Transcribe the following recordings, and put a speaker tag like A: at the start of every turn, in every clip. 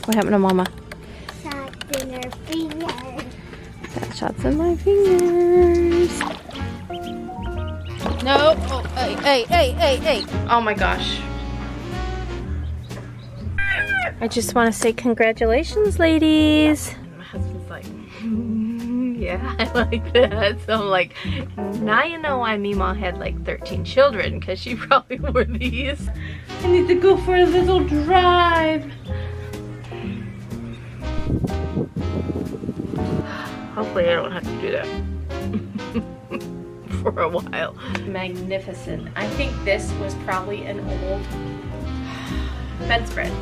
A: What happened to Mama?
B: Shots in her fingers.
A: Got shots in my fingers. No. Oh, hey. Oh my gosh. I just want to say congratulations, ladies. My husband's like, yeah, I like that. So I'm like, now you know why Mima had like 13 children, because she probably wore these. I need to go for a little drive. Hopefully I don't have to do that for a while. Magnificent. I think this was probably an old bedspread.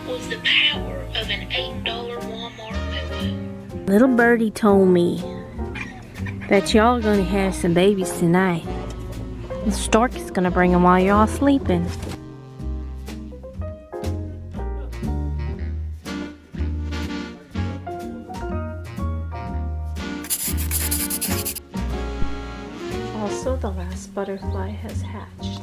C: Was the power of an $8 Walmart pillow.
A: Little birdie told me that y'all gonna have some babies tonight. The stork is gonna bring them while you're all sleeping. Also, the last butterfly has hatched.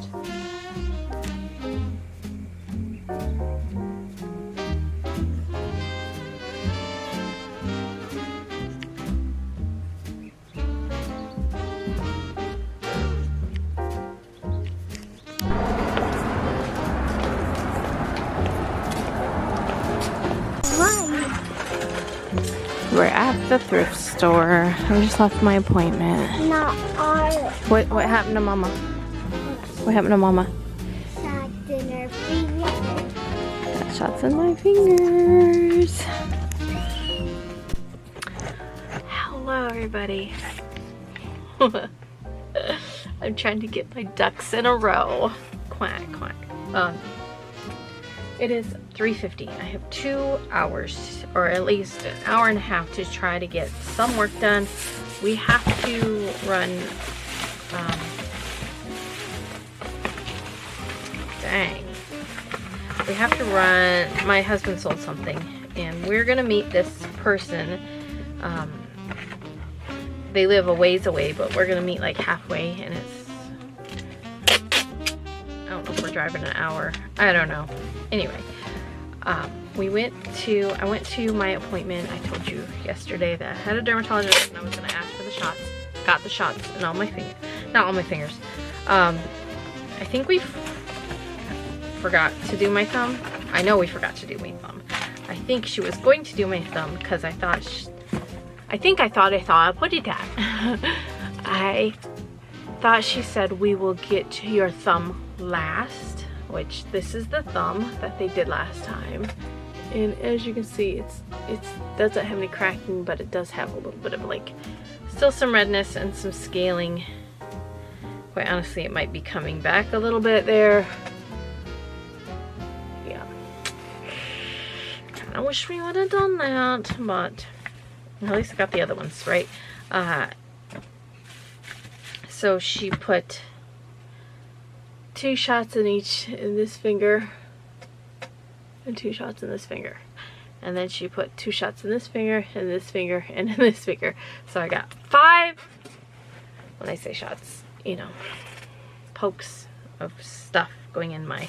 A: We're at the thrift store. I just left my appointment.
B: Not all.
A: What happened to Mama? What happened to Mama?
B: Shots in her fingers.
A: Got shots in my fingers. Hello, everybody. I'm trying to get my ducks in a row. Quack, quack. It is 3:50. I have 2 hours, or at least an hour and a half, to try to get some work done. We have to run, we have to run, my husband sold something, and we're gonna meet this person. They live a ways away, but we're gonna meet like halfway, and it's, I don't know if we're driving an hour. I don't know. Anyway, I went to my appointment. I told you yesterday that I had a dermatologist and I was going to ask for the shots. Got the shots in all my fingers. Not all my fingers. I think we forgot to do my thumb. I know we forgot to do my thumb. I think she was going to do my thumb because I thought I put it at. I thought she said we will get to your thumb last, which this is the thumb that they did last time, and as you can see, it doesn't have any cracking, but it does have a little bit of like still some redness and some scaling. Quite honestly, it might be coming back a little bit there. Yeah, I wish we would have done that, but at least I got the other ones right. So she put 2 shots in this finger, and 2 shots in this finger, and then she put 2 shots in this finger, and this finger, and in this finger. So I got 5, when I say shots, you know, pokes of stuff going in my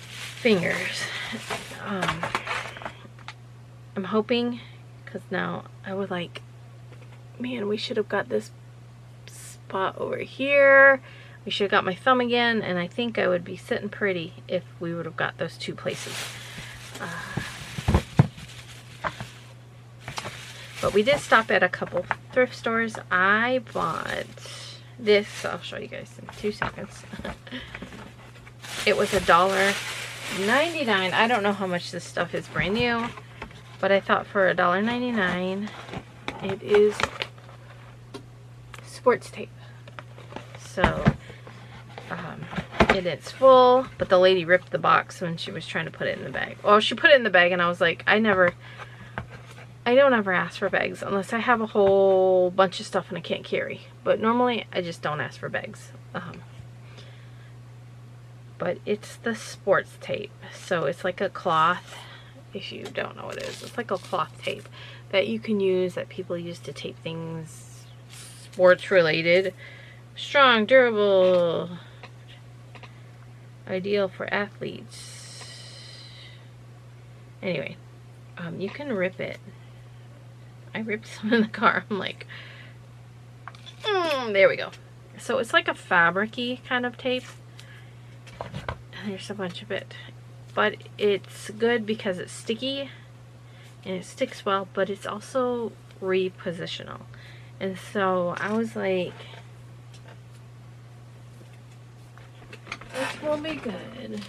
A: fingers. I'm hoping, because now I was like, man, we should have got this spot over here. We should have got my thumb again, and I think I would be sitting pretty if we would have got those 2 places. But we did stop at a couple thrift stores. I bought this. I'll show you guys in 2 seconds. It was $1.99. I don't know how much this stuff is brand new, but I thought for $1.99, it is sports tape. So it's full, but the lady ripped the box when she was trying to put it in the bag. Well, she put it in the bag, and I was like, I don't ever ask for bags unless I have a whole bunch of stuff and I can't carry. But normally I just don't ask for bags. But it's the sports tape, so it's like a cloth. If you don't know what it is, it's like a cloth tape that you can use, that people use to tape things sports related. Strong, durable, ideal for athletes. Anyway, you can rip it. I ripped some in the car. I'm like, there we go. So it's like a fabric-y kind of tape. And there's a bunch of it. But it's good because it's sticky and it sticks well, but it's also repositional. And so I was like, this will be good.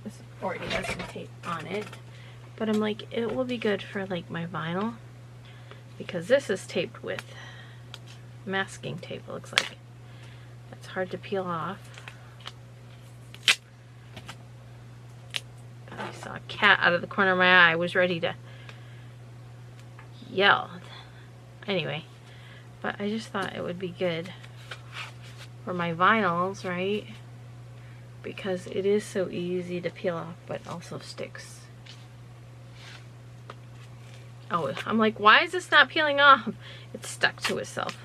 A: This already has some tape on it. But I'm like, it will be good for like my vinyl. Because this is taped with masking tape, it looks like. It's hard to peel off. I saw a cat out of the corner of my eye. I was ready to yell. Anyway, but I just thought it would be good for my vinyls, right? Because it is so easy to peel off, but also sticks. Oh, I'm like, why is this not peeling off? It's stuck to itself.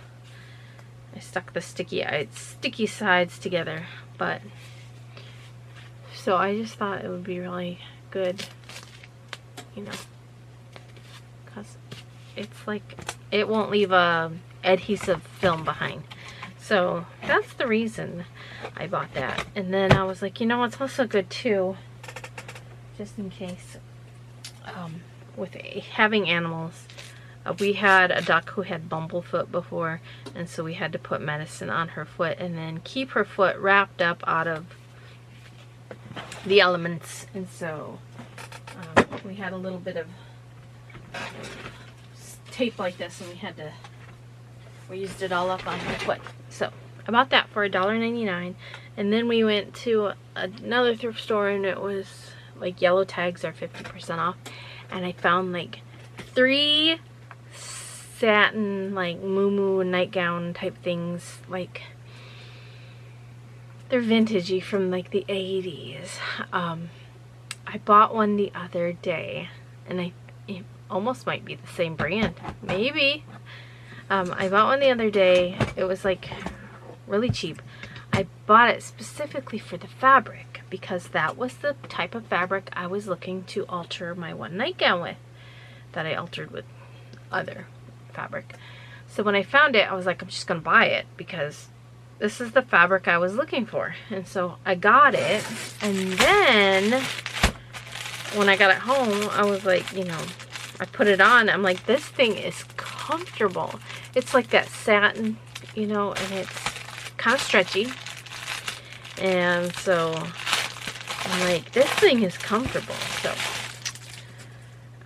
A: I stuck the sticky sides together, but so I just thought it would be really good, you know, because it's like, it won't leave a adhesive film behind. So that's the reason I bought that. And then I was like, you know what's also good too, just in case, with having animals, we had a duck who had bumblefoot before, and so we had to put medicine on her foot and then keep her foot wrapped up out of the elements. And so we had a little bit of tape like this, and we used it all up on her foot. So I bought that for $1.99, and then we went to another thrift store, and it was like yellow tags are 50% off. And I found like 3 satin, like muumuu nightgown type things. Like, they're vintagey from like the 80s. I bought one the other day, and it almost might be the same brand. Maybe. I bought one the other day. It was like really cheap. I bought it specifically for the fabric, because that was the type of fabric I was looking to alter my one nightgown with, that I altered with other fabric. So when I found it, I was like, I'm just gonna buy it because this is the fabric I was looking for. And so I got it, and then when I got it home, I was like, you know, I put it on, I'm like, this thing is comfortable. It's like that satin, you know, and it's kind of stretchy. And so I'm like, this thing is comfortable. So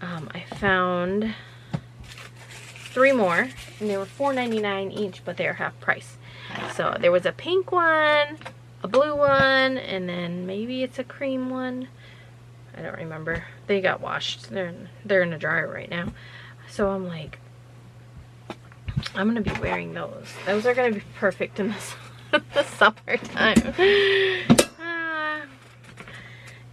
A: I found 3 more, and they were $4.99 each, but they are half price. So there was a pink one, a blue one, and then maybe it's a cream one. I don't remember. They got washed. They're in the dryer right now. So I'm like, I'm gonna be wearing those. Those are gonna be perfect in the summertime.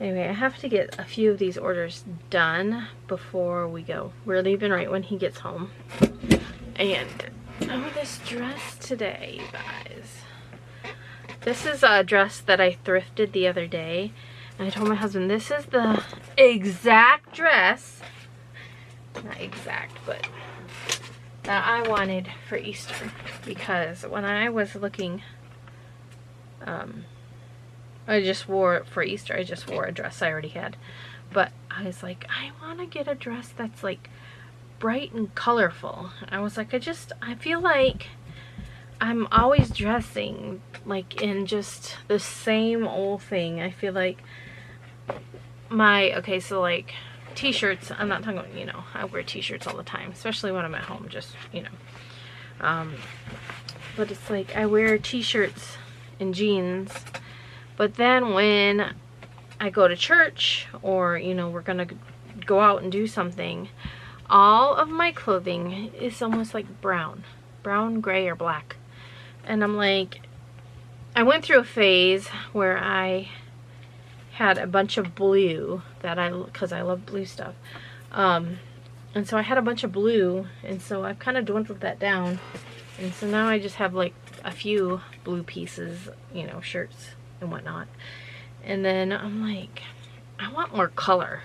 A: Anyway, I have to get a few of these orders done before we go. We're leaving right when he gets home. And oh, this dress today, you guys. This is a dress that I thrifted the other day. And I told my husband, this is the exact dress, not exact, but that I wanted for Easter. Because when I was looking, I just wore it for Easter. I just wore a dress I already had. But I was like, I want to get a dress that's like bright and colorful. I was like, I feel like I'm always dressing like in just the same old thing. I feel like okay, so like t-shirts, I'm not talking about, you know, I wear t-shirts all the time, especially when I'm at home, just, you know. But it's like I wear t-shirts and jeans, but then when I go to church, or, you know, we're gonna go out and do something, all of my clothing is almost like brown, gray, or black. And I'm like, I went through a phase where I had a bunch of blue because I love blue stuff. And so I had a bunch of blue, and so I've kind of dwindled that down. And so now I just have like a few blue pieces, you know, shirts and whatnot. And then I'm like, I want more color.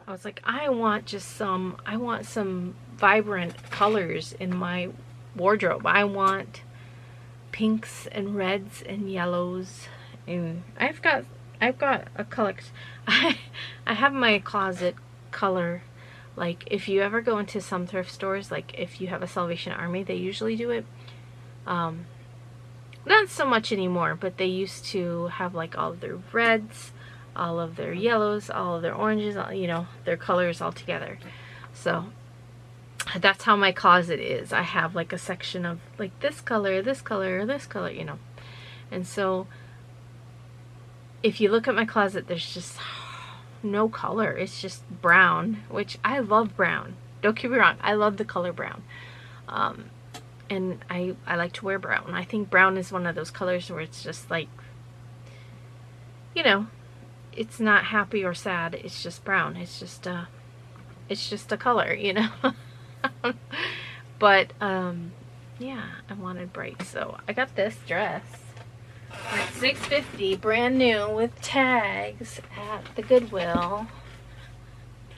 A: I was like, I want some vibrant colors in my wardrobe. I want pinks and reds and yellows, and I've got a color. I have my closet color. Like, if you ever go into some thrift stores, like if you have a Salvation Army, they usually do it. Not so much anymore, but they used to have like all of their reds, all of their yellows, all of their oranges, you know, their colors all together. So that's how my closet is. I have like a section of like this color, this color, this color, you know. And so if you look at my closet, there's just no color. It's just brown, which I love brown. Don't get me wrong, I love the color brown. And I like to wear brown. I think brown is one of those colors where it's just like, you know, it's not happy or sad. It's just brown. It's just a color, you know. But yeah, I wanted bright, so I got this dress at $6.50, brand new with tags at the Goodwill,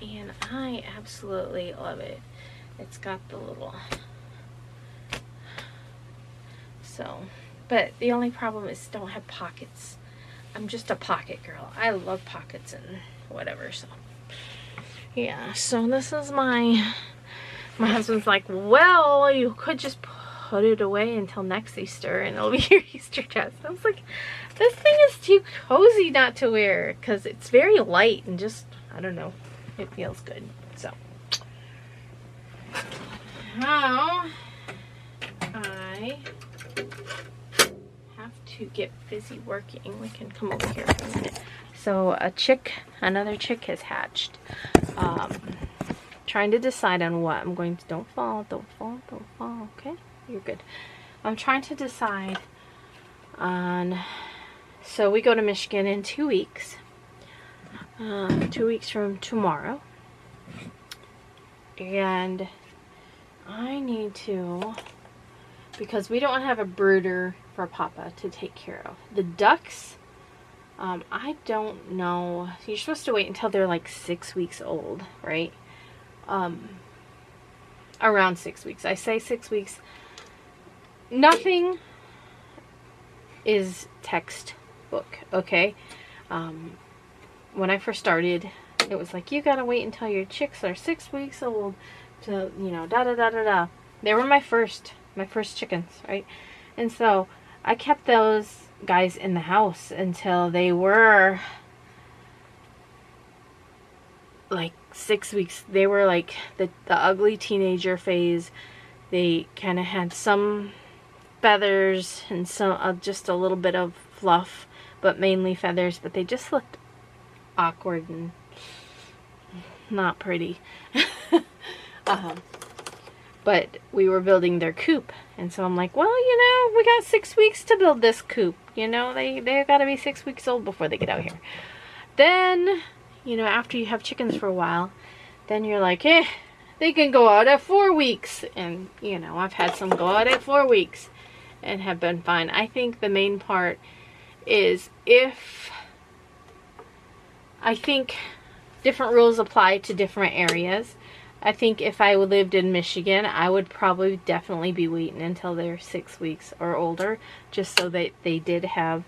A: and I absolutely love it. It's got the little, so, but the only problem is don't have pockets. I'm just a pocket girl. I love pockets and whatever, so yeah. So this is my husband's like, well, you could just put it away until next Easter and it'll be your Easter dress. I was like, this thing is too cozy not to wear, because it's very light and just, I don't know, it feels good. So now I have to get busy working. We can come over here for a minute. So another chick has hatched. Trying to decide on what I'm going to, don't fall, okay? You're good. I'm trying to decide on, so we go to Michigan in 2 weeks. 2 weeks from tomorrow. And I need to, because we don't have a brooder for Papa to take care of. The ducks, I don't know. You're supposed to wait until they're like 6 weeks old, right? Around 6 weeks. I say 6 weeks. Nothing is textbook, okay? When I first started, it was like, you gotta wait until your chicks are 6 weeks old to, you know, da-da-da-da-da. They were my first chickens, right? And so I kept those guys in the house until they were like 6 weeks. They were like the ugly teenager phase. They kind of had some feathers and some just a little bit of fluff, but mainly feathers, but they just looked awkward and not pretty. But we were building their coop, and so I'm like, well, you know, we got 6 weeks to build this coop, you know, they got to be 6 weeks old before they get out here. Then, you know, after you have chickens for a while, then you're like, they can go out at 4 weeks. And, you know, I've had some go out at 4 weeks and have been fine. I think the main part is I think different rules apply to different areas. I think if I lived in Michigan, I would probably definitely be waiting until they're 6 weeks or older, just so that they did have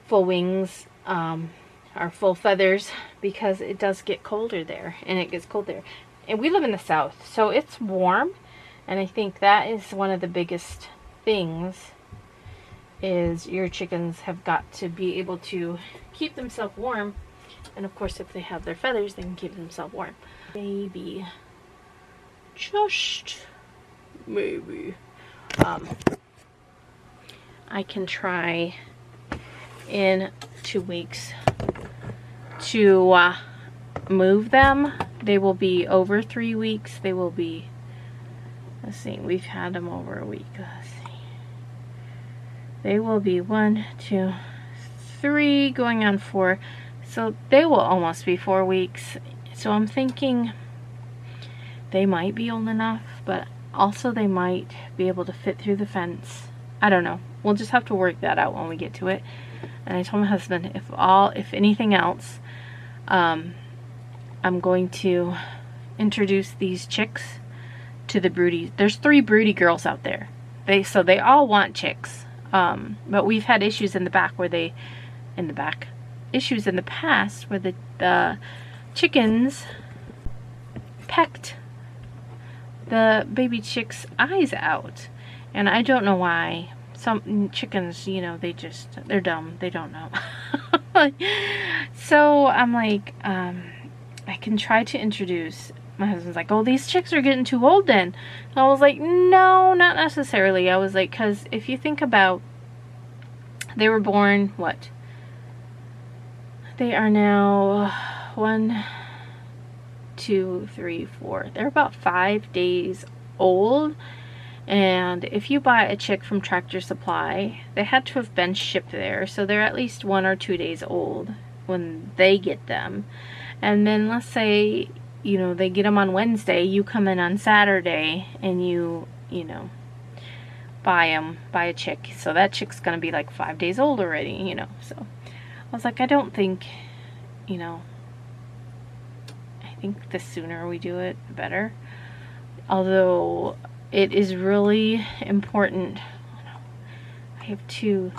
A: full wings, or full feathers, because it does get colder there, and it gets cold there. And we live in the South, so it's warm, and I think that is one of the biggest things, is your chickens have got to be able to keep themselves warm. And of course, if they have their feathers, they can keep themselves warm. Maybe, just maybe, I can try in 2 weeks to move them. They will be over 3 weeks. They will be, let's see, we've had them over a week. Let's see. They will be 1, 2, 3, going on 4. So they will almost be 4 weeks. So I'm thinking they might be old enough, but also they might be able to fit through the fence. I don't know. We'll just have to work that out when we get to it. And I told my husband, if anything else, I'm going to introduce these chicks to the broody. There's 3 broody girls out there. So they all want chicks. But we've had issues in the past where the chickens pecked the baby chick's eyes out. And I don't know why. Some chickens, you know, they're dumb. They don't know. So I'm like, I can try to introduce. My husband's like, oh, these chicks are getting too old then. And I was like, no, not necessarily. I was like, because if you think about, they were born, what? They are now 1, 2, 3, 4. They're about 5 days old. And if you buy a chick from Tractor Supply, they had to have been shipped there. So they're at least 1 or 2 days old when they get them. And then let's say, you know, they get them on Wednesday, you come in on Saturday and you know, buy a chick. So that chick's going to be like 5 days old already, you know. So I was like, I don't think, you know, I think the sooner we do it, the better. Although it is really important. I have 2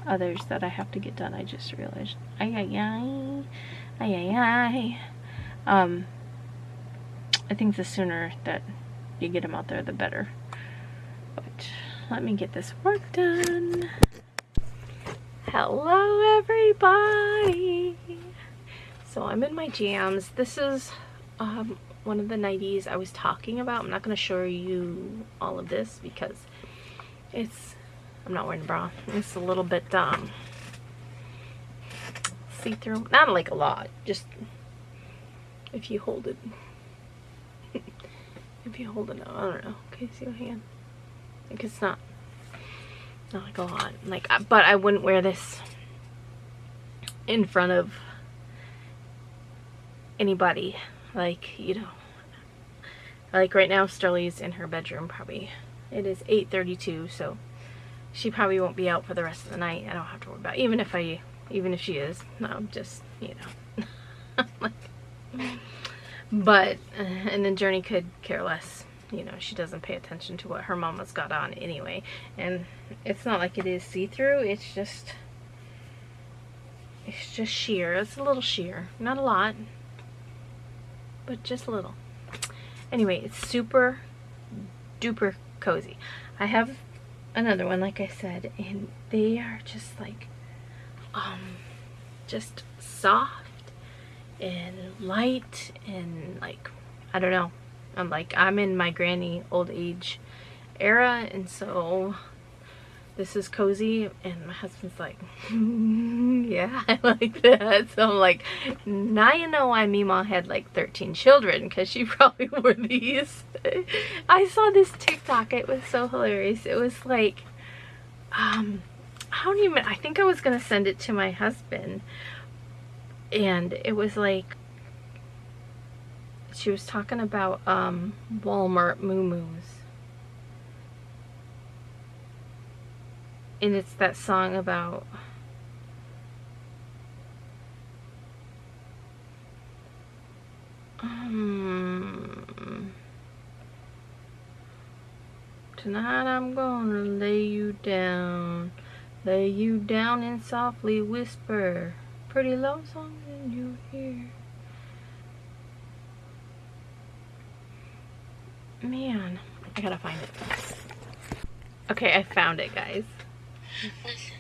A: others that I have to get done. I just realized. I think the sooner that you get them out there, the better. But let me get this work done. Hello, everybody. So I'm in my jams. This is one of the nighties I was talking about. I'm not going to show you all of this because I'm not wearing a bra. It's a little bit see-through. Not like a lot, just if you hold it. If you hold it, I don't know. Can you see my hand? Like it's not like a lot. Like, but I wouldn't wear this in front of anybody. Like, you know, like right now Sterling's in her bedroom probably. It is 8:32, so she probably won't be out for the rest of the night. I don't have to worry about it. Even if she is. No, I'm just, you know. Like, but and then Journey could care less. You know, she doesn't pay attention to what her mama's got on anyway. And it's not like it is see-through, it's just sheer. It's a little sheer. Not a lot, but just a little. Anyway, it's super duper cozy. I have another one, like I said, and they are just like just soft and light and like, I don't know. I'm in my granny old age era, and so this is cozy, and my husband's like, yeah, I like that. So I'm like, now you know why Mima had like 13 children, because she probably wore these. I saw this TikTok, it was so hilarious. It was like, I think I was gonna send it to my husband, and it was like, she was talking about Walmart moo-moos. And it's that song about tonight I'm gonna lay you down and softly whisper pretty love songs in your ear. Man, I gotta find it. Okay, I found it, guys.
C: Listen,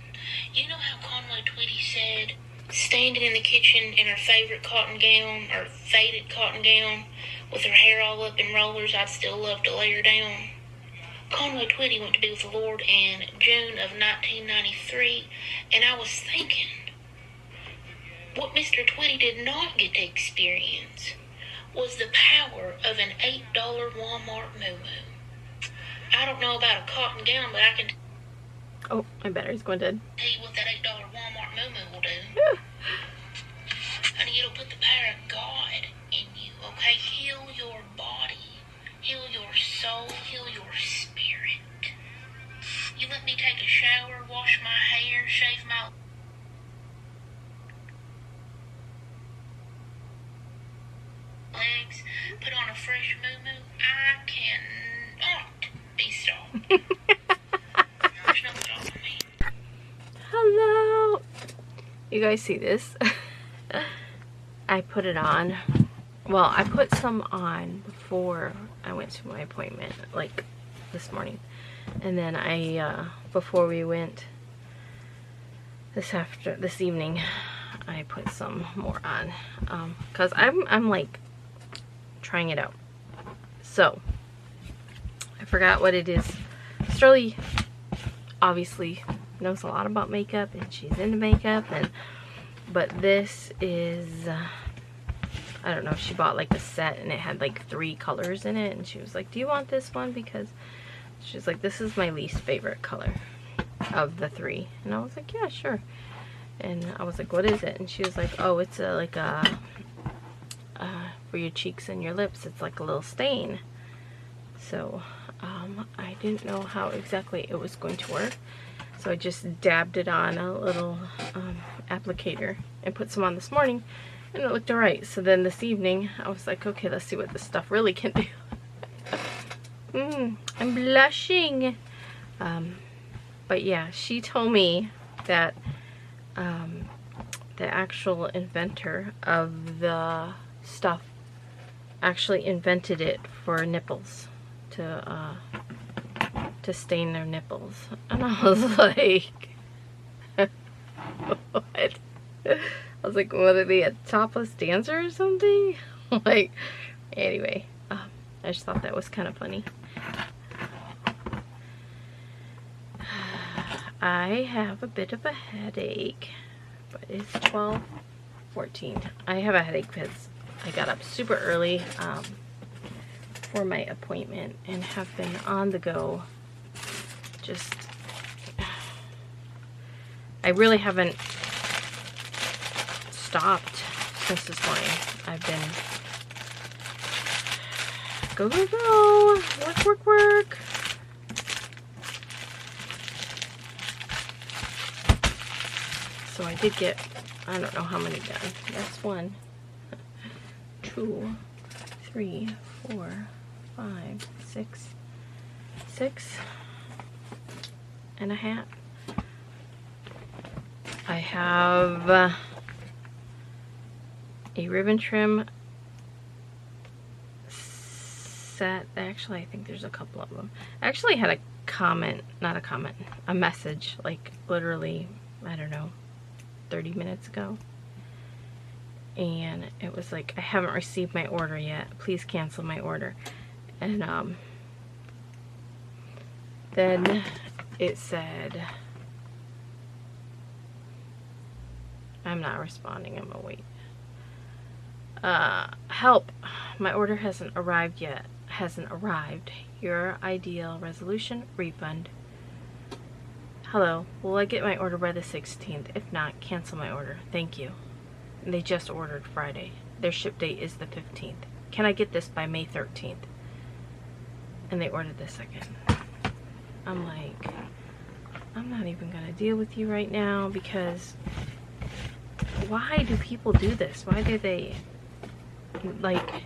C: you know how Conway Twitty said, standing in the kitchen in her favorite cotton gown, or faded cotton gown, with her hair all up in rollers, I'd still love to lay her down? Conway Twitty went to be with the Lord in June of 1993, and I was thinking, what Mr. Twitty did not get to experience was the power of an $8 Walmart moo-moo. I don't know about a cotton gown, but I can
A: Oh, my battery's going dead.
C: tell you what that $8 Walmart moo-moo will do. Honey, it'll put the power of God in you, okay? Heal your body, heal your soul, heal your spirit. You let me take a shower, wash my hair, shave my... legs, put on a fresh moo-moo, I cannot be stopped. There's no stopping me.
A: Hello. You guys see this? I put it on. Well, I put some on before I went to my appointment, like this morning. And then I, before we went this evening, I put some more on. Cause I'm like trying it out. So, I forgot what it is. Sterling obviously knows a lot about makeup, and she's into makeup, but this is, I don't know, she bought like a set and it had like 3 colors in it, and she was like, do you want this one? Because she's like, this is my least favorite color of the 3. And I was like, yeah, sure. And I was like, what is it? And she was like, oh, it's like a for your cheeks and your lips, it's like a little stain. So I didn't know how exactly it was going to work, so I just dabbed it on a little applicator and put some on this morning, and it looked alright. So then this evening I was like, okay, let's see what this stuff really can do. I'm blushing. But yeah, she told me that the actual inventor of the stuff actually invented it for nipples, to stain their nipples. And I was like, what? I was like, what are they, a topless dancer or something? Like, anyway, I just thought that was kind of funny. I have a bit of a headache, but it's 12:14. I have a headache because I got up super early for my appointment and have been on the go. Just, I really haven't stopped since this morning. I've been go, go, go, work, work, work. So I did get, I don't know how many done. That's 1, 2, 3, 4, 5, 6, 6 and a hat. I have a ribbon trim set. Actually, I think there's a couple of them. I actually had a comment, not a comment, a message, like literally, I don't know, 30 minutes ago, and it was like, I haven't received my order yet, please cancel my order. And then it said, I'm not responding, I'm gonna wait. Help, my order hasn't arrived yet. Your ideal resolution, refund. Hello, will I get my order by the 16th? If not, cancel my order. Thank you. And they just ordered Friday. Their ship date is the 15th. Can I get this by May 13th? And they ordered the 2nd. I'm like, I'm not even gonna deal with you right now, because why do people do this? Why do they, like,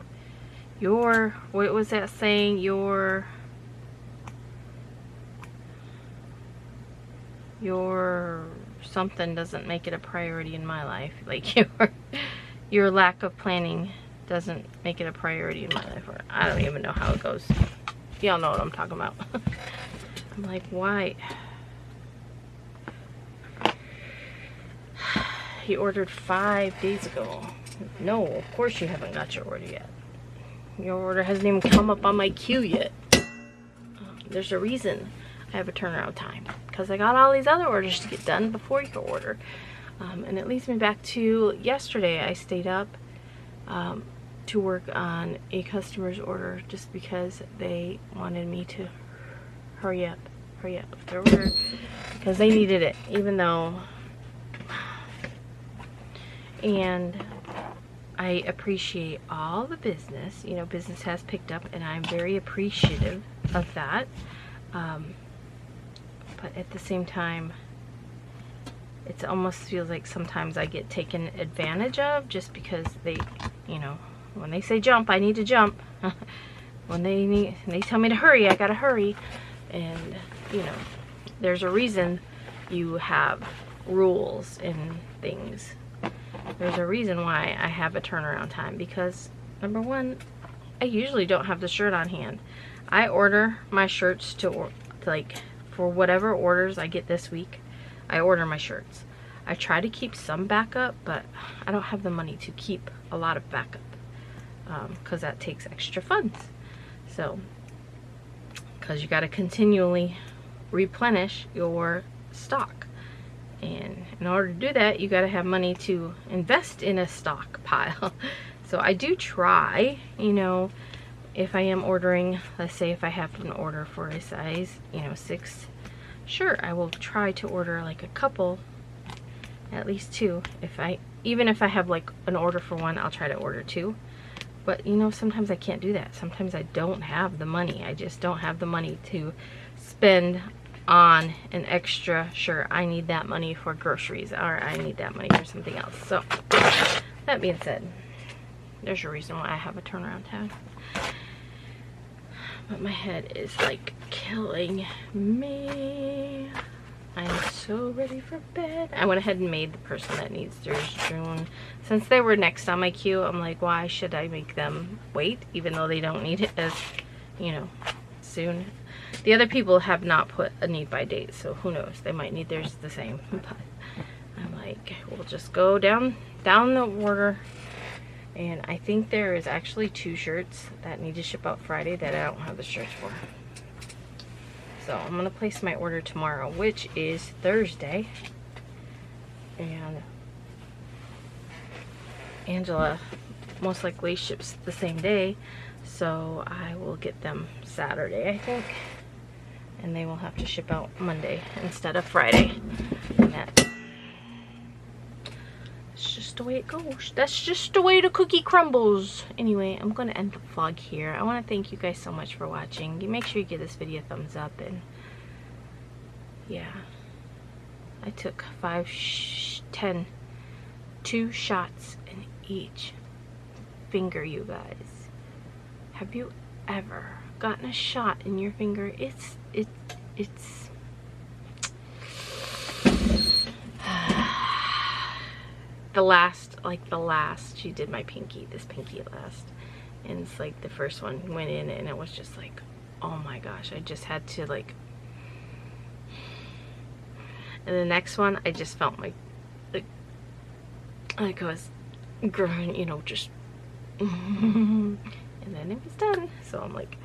A: what was that saying? Your something doesn't make it a priority in my life. Like, your lack of planning doesn't make it a priority in my life. Or I don't even know how it goes. Y'all know what I'm talking about. I'm like, why? He ordered 5 days ago. No, of course you haven't got your order yet. Your order hasn't even come up on my queue yet. There's a reason I have a turnaround time, because I got all these other orders to get done before your order. And it leads me back to yesterday. I stayed up to work on a customer's order just because they wanted me to hurry up with their order, because they needed it, even though, and I appreciate all the business. You know, business has picked up, and I'm very appreciative of that. But at the same time, it almost feels like sometimes I get taken advantage of, just because they, you know, When they say jump, I need to jump. When they tell me to hurry, I gotta hurry. And you know, there's a reason you have rules and things. There's a reason why I have a turnaround time, because number one, I usually don't have the shirt on hand. I order my shirts to like, for whatever orders I get this week, I order my shirts. I try to keep some backup, but I don't have the money to keep a lot of backup, because that takes extra funds. So, because you got to continually replenish your stock. And in order to do that, you got to have money to invest in a stockpile. So I do try, you know, if I am ordering, let's say if I have an order for a size, you know, 6, sure, I will try to order like a couple, at least 2. Even if I have like an order for 1, I'll try to order 2. But you know, sometimes I can't do that. Sometimes I don't have the money. I just don't have the money to spend on an extra, sure, I need that money for groceries, or I need that money for something else. So that being said, there's a reason why I have a turnaround time. But my head is like killing me. I am so ready for bed. I went ahead and made the person that needs theirs June. Since they were next on my queue, I'm like, why should I make them wait, even though they don't need it as, you know, soon. The other people have not put a need by date, so who knows, they might need theirs the same. But I'm like, we'll just go down the order. And I think there is actually 2 shirts that need to ship out Friday that I don't have the shirts for. So I'm gonna place my order tomorrow, which is Thursday. And Angela most likely ships the same day, so I will get them Saturday, I think. And they will have to ship out Monday instead of Friday. And that's just the way it goes. That's just the way the cookie crumbles. Anyway, I'm gonna end the vlog here. I want to thank you guys so much for watching. You make sure you give this video a thumbs up. And yeah, I took 2 shots in each finger, you guys. Have you ever gotten a shot in your finger? It's the last she did my pinky, this pinky last, and it's like the first one went in and it was just like, oh my gosh, I just had to like, and the next one I just felt like I was growing, you know, just and then it was done. So I'm like,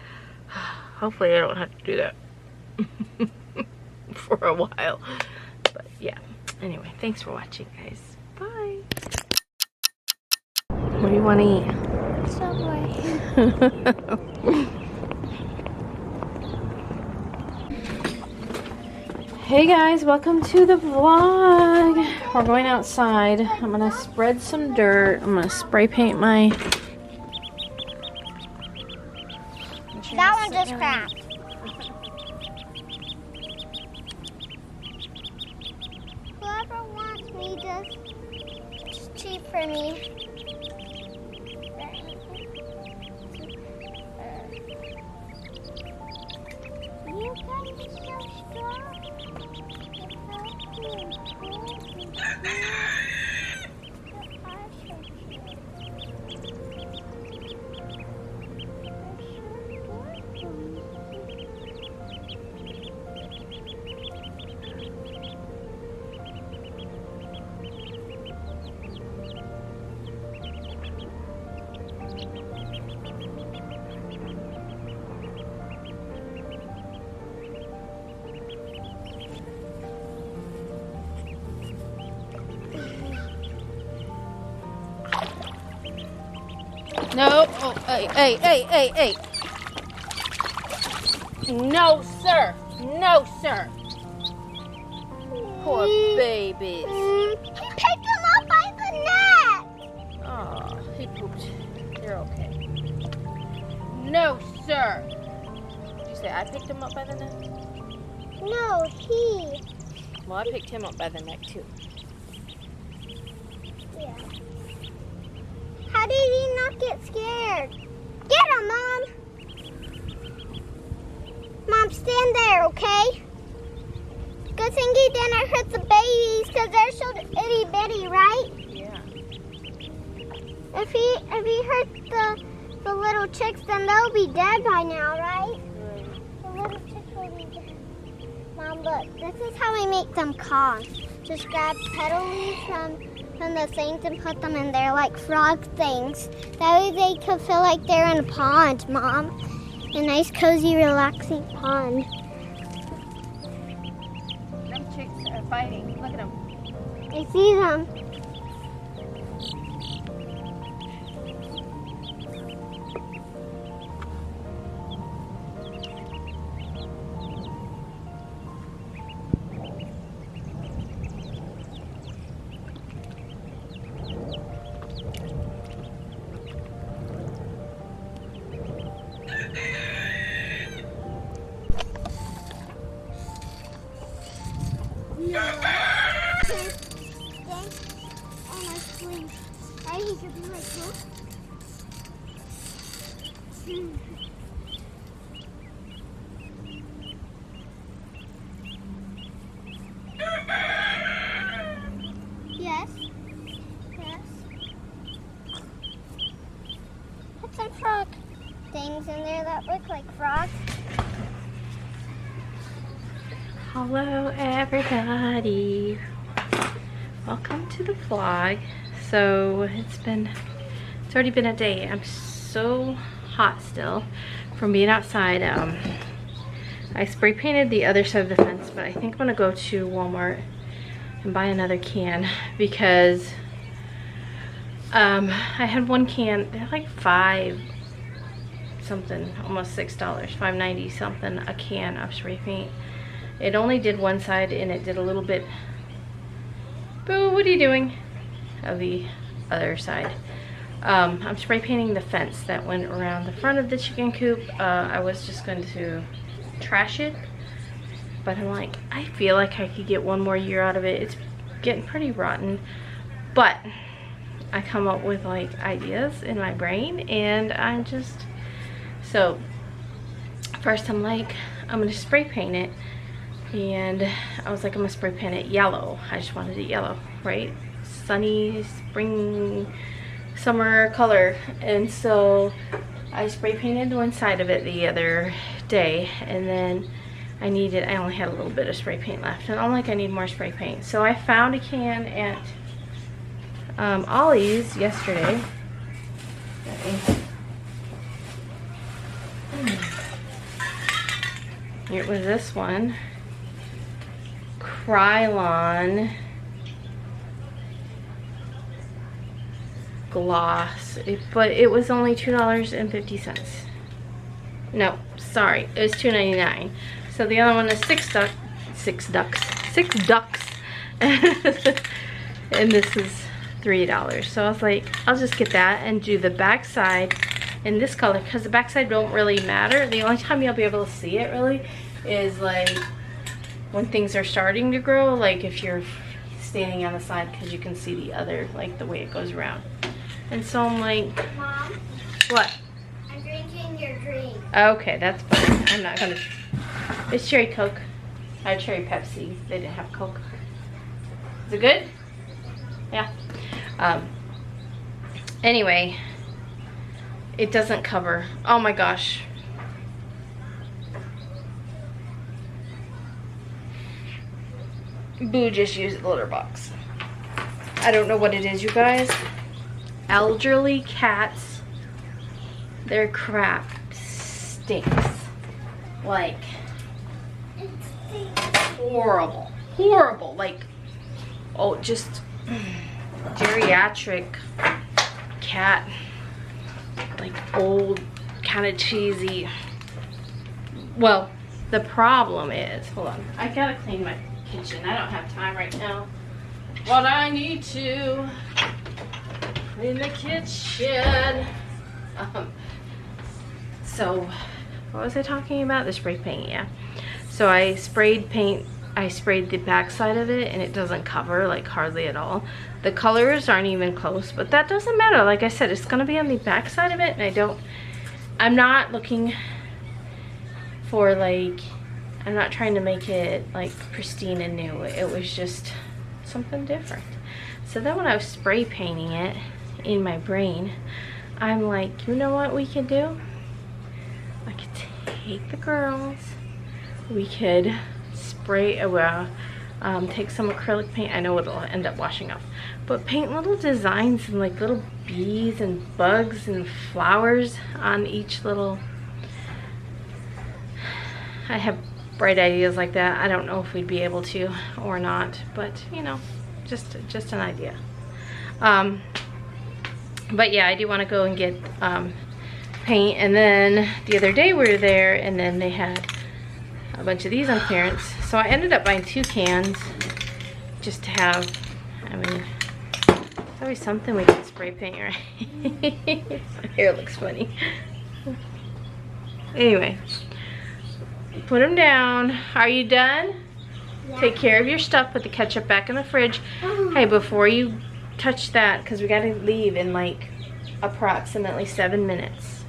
A: hopefully I don't have to do that for a while. But yeah, anyway, thanks for watching, guys. Bye. What do you want to eat?
B: Subway.
A: Hey guys, welcome to the vlog. We're going outside. I'm gonna spread some dirt. I'm gonna spray paint my...
B: That one just cracked. Whoever wants me, just cheap for me. You guys are so strong.
A: No, oh, hey. No, sir. No, sir. Poor babies.
B: He picked him up by the neck.
A: Oh, he pooped. They're okay. No, sir. Did you say I picked him up by the neck?
B: No, he.
A: Well, I picked him up by the neck, too.
B: Yeah. How did he not get scared? can't hurt the babies because they're so itty bitty, right?
A: Yeah.
B: If he hurt the little chicks, then they'll be dead by now, right? The little chicks will be dead. Mom, look, this is how I make them calm. Just grab petal leaves from the things and put them in there like frog things. That way they could feel like they're in a pond, Mom. A nice, cozy, relaxing pond.
A: Them chicks are fighting. Look at them.
B: I see them. Yes. Yes. Put some frog things in there that look like frogs.
A: Hello everybody. Welcome to the vlog. So it's already been a day. I'm so hot still from being outside. I spray painted the other side of the fence, but I think I'm gonna go to Walmart and buy another can because I had one can. They're like $5 something, almost $6, $5.90 something a can of spray paint. It only did one side and it did a little bit. Boo, what are you doing? Of the other side. I'm spray painting the fence that went around the front of the chicken coop. I was just going to trash it, but I'm like, I feel like I could get one more year out of it. It's getting pretty rotten, but I come up with like ideas in my brain, and I'm just, so first I'm like, I'm gonna spray paint it, and I was like, I'm gonna spray paint it yellow. I just wanted it yellow, right? Sunny spring summer color. And so I spray painted one side of it the other day, and then I only had a little bit of spray paint left, and I'm like, I need more spray paint. So I found a can at Ollie's yesterday. It was this one, Krylon gloss, but it was only $2.50. No, sorry, it was $2.99. So the other one is six ducks, and this is $3. So I was like, I'll just get that and do the back side in this color, because the back side don't really matter. The only time you'll be able to see it really is like when things are starting to grow, like if you're standing on the side, because you can see the other, like the way it goes around. And so I'm like,
B: Mom,
A: what?
B: I'm drinking your drink.
A: Okay, that's fine. I'm not gonna. It's cherry Coke. I had cherry Pepsi. They didn't have Coke. Is it good? Yeah. Anyway, it doesn't cover. Oh my gosh. Boo just used the litter box. I don't know what it is, you guys. Elderly cats, their crap stinks. Like, horrible. Horrible. Like, oh, just geriatric cat. Like, old, kind of cheesy. Well, the problem is, hold on. I gotta clean my kitchen. I don't have time right now. But I need to clean the kitchen. So what was I talking about? The spray paint, yeah. So I sprayed the back side of it, and it doesn't cover like hardly at all. The colors aren't even close, but that doesn't matter. Like I said, it's gonna be on the back side of it, and I'm not looking for like I'm not trying to make it like pristine and new. It was just something different. So then when I was spray painting it in my brain, I'm like, you know what we could do? I could take the curls, we could spray, take some acrylic paint. I know it'll end up washing off, but paint little designs and like little bees and bugs and flowers on each little. I have bright ideas like that. I don't know if we'd be able to or not, but you know, just an idea. But yeah, I do want to go and get paint. And then the other day we were there, and then they had a bunch of these on clearance, so I ended up buying 2 cans just to have. I mean, it's always something we can spray paint, right? My hair looks funny. Anyway, put them down. Are you done? Yeah. Take care of your stuff. Put the ketchup back in the fridge. Hey, before you touch that, because we gotta leave in like approximately 7 minutes.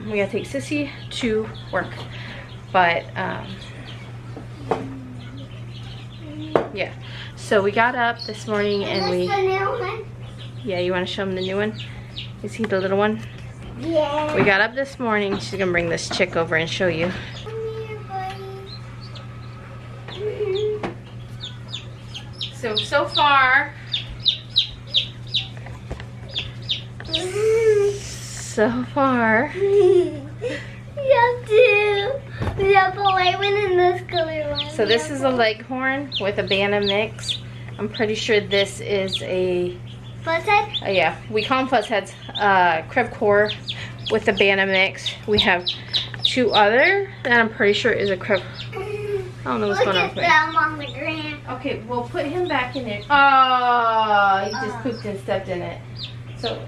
A: We gotta take Sissy to work, but yeah. So we got up this morning and we. The new one? Yeah, you want to show him the new one? Is he the little one? Yeah. We got up this morning. She's gonna bring this chick over and show you. So far. So far. We have a white one and this color one. So this is a leghorn with a Banna mix. I'm pretty sure this is a fuzzhead. Yeah, we call them fuzzheads. Crepe core with the Banna mix. We have 2 other that I'm pretty sure is a crepe. I don't know what's going on with me.
B: On the ground.
A: Okay, we'll put him back in there. Oh, he just pooped and stepped in it. So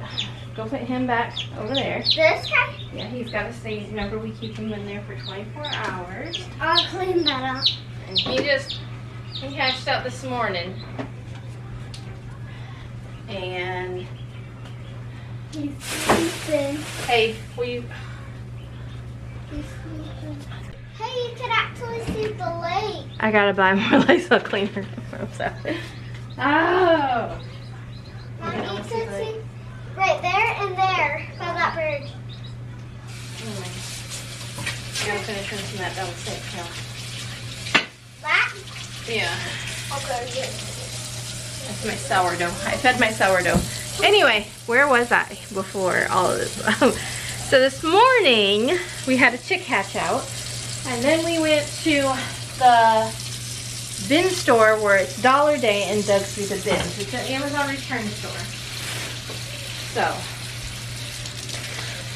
A: go put him back over there.
B: This guy?
A: Yeah, he's got to stay. Remember, we keep him in there for 24 hours.
B: I'll clean that up.
A: And he hatched out this morning. And
B: he's sleeping.
A: Hey, will you?
B: He's sleeping. Hey, you could actually see the lake.
A: I gotta buy more Lysol cleaner. Oh!
B: Mommy, you could see right there and there by that bird.
A: Anyway, I gotta finish rinsing that down with tail.
B: That?
A: Yeah.
B: Okay, good.
A: That's my sourdough. I fed my sourdough. Anyway, where was I before all of this? So this morning, we had a chick hatch out. And then we went to the bin store where it's Dollar Day and dug through the bins. It's an Amazon return store. So,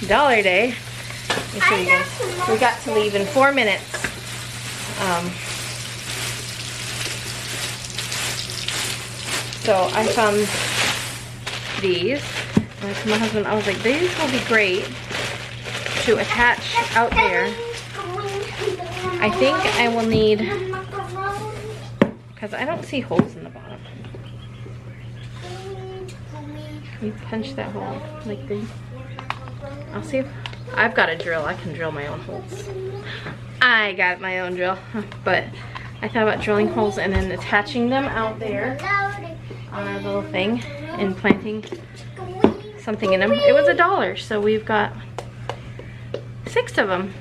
A: Dollar Day. Let me show you guys. We got to leave in 4 minutes. So I found these. And I told my husband, I was like, these will be great to attach out there. I think I will need, because I don't see holes in the bottom. Can you punch that hole like this? I'll see if, I've got a drill. I can drill my own holes. I got my own drill, but I thought about drilling holes and then attaching them out there on our little thing and planting something in them. It was $1, so we've got 6 of them.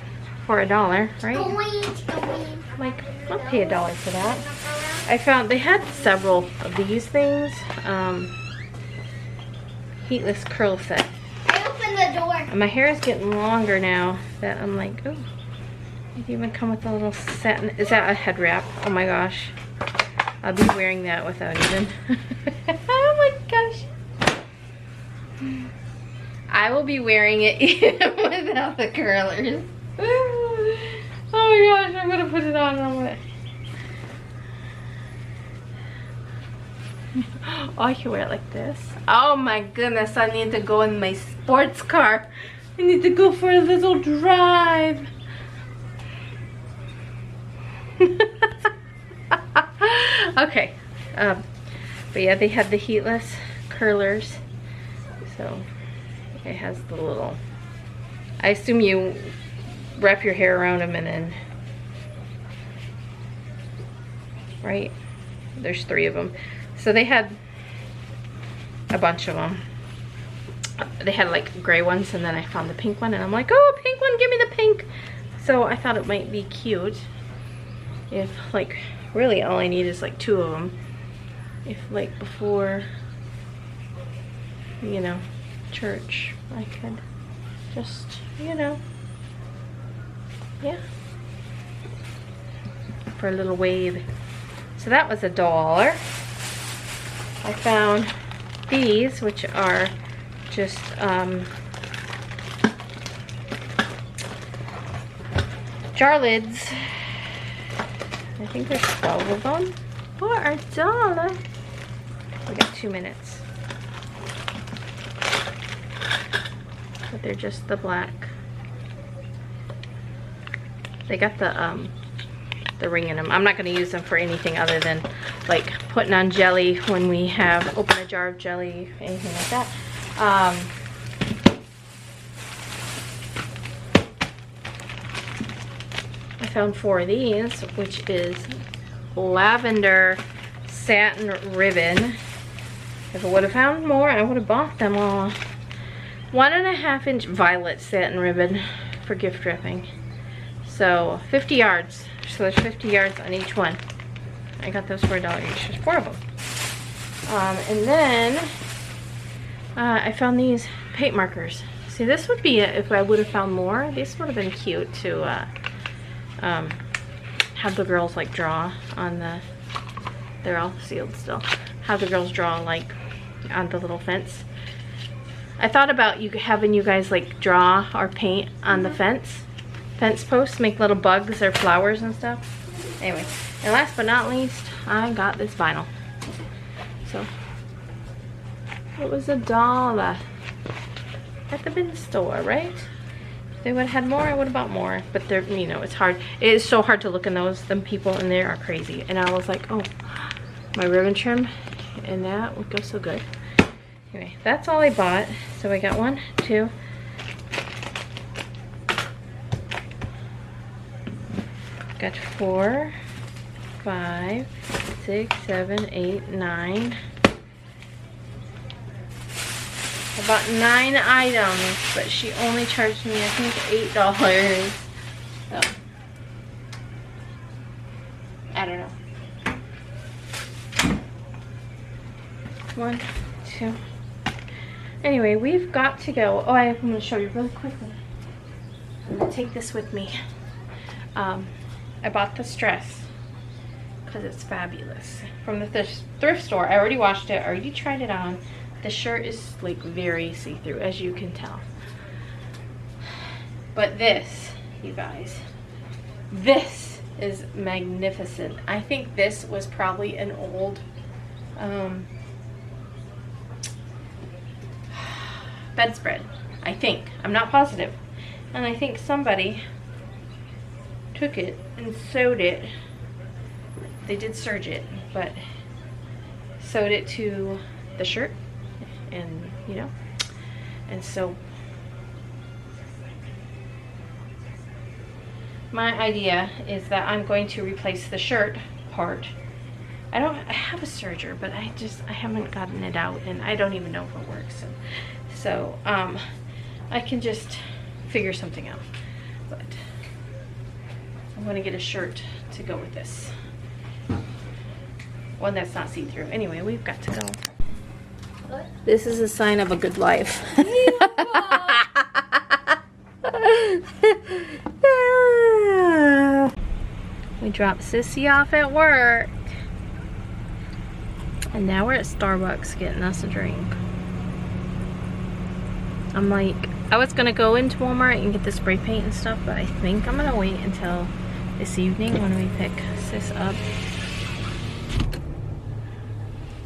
A: For $1, right? Like, I'll pay $1 for that. I found they had several of these things. Heatless curl set.
B: I opened the door.
A: And my hair is getting longer now that I'm like, oh, it even come with a little satin. Is that a head wrap? Oh my gosh. I'll be wearing that without even. Oh my gosh. I will be wearing it even without the curlers. Oh my gosh, I'm gonna put it on and I'm gonna... Oh, I can wear it like this. Oh my goodness, I need to go in my sports car. I need to go for a little drive. Okay, but yeah, they had the heatless curlers. So it has the little, I assume you wrap your hair around them and then right? There's 3 of them. So they had a bunch of them. They had like gray ones, and then I found the pink one, and I'm like, oh, pink one, give me the pink. So I thought it might be cute if, like, really all I need is like 2 of them. If like before, you know, church, I could just, you know, yeah, for a little wave. So that was $1. I found these, which are just jar lids. I think there's 12 of them for $1. We got 2 minutes. But they're just the black. They got the ring in them. I'm not going to use them for anything other than like putting on jelly when we have open a jar of jelly, anything like that. I found 4 of these, which is lavender satin ribbon. If I would have found more, I would have bought them all. 1.5-inch violet satin ribbon for gift wrapping. So 50 yards. So there's 50 yards on each one. I got those for $1 each. There's 4 of them. And then I found these paint markers. See, this would be it if I would have found more. These would have been cute to have the girls like draw on the, they're all sealed still, have the girls draw like on the little fence. I thought about having you guys like draw or paint on the fence posts, make little bugs or flowers and stuff. Anyway, and last but not least, I got this vinyl. So it was $1 at the bin store, right? If they would have had more, I would have bought more. But they're, you know, it's hard. It is so hard to look in those. Them people in there are crazy. And I was like, oh, my ribbon trim and that would go so good. Anyway, that's all I bought. So I got 1, 2, got 4, 5, 6, 7, 8, 9. I bought 9 items, but she only charged me, I think, $8. So, I don't know. 1, 2. Anyway, we've got to go. Oh, I'm going to show you really quickly. I'm going to take this with me. I bought this dress because it's fabulous from the thrift store. I already washed it. I already tried it on. The shirt is like very see-through, as you can tell. But this, you guys, this is magnificent. I think this was probably an old bedspread. I think. I'm not positive. And I think somebody took it and sewed it. They did serge it, but sewed it to the shirt. And you know, and so my idea is that I'm going to replace the shirt part. I have a serger, but I haven't gotten it out, and I don't even know if it works. So I can just figure something out. But I'm going to get a shirt to go with this one that's not see-through. Anyway, we've got to go. This is a sign of a good life. We dropped Sissy off at work. And now we're at Starbucks getting us a drink. I'm like, I was gonna go into Walmart and get the spray paint and stuff, but I think I'm gonna wait until this evening when we pick Sis up.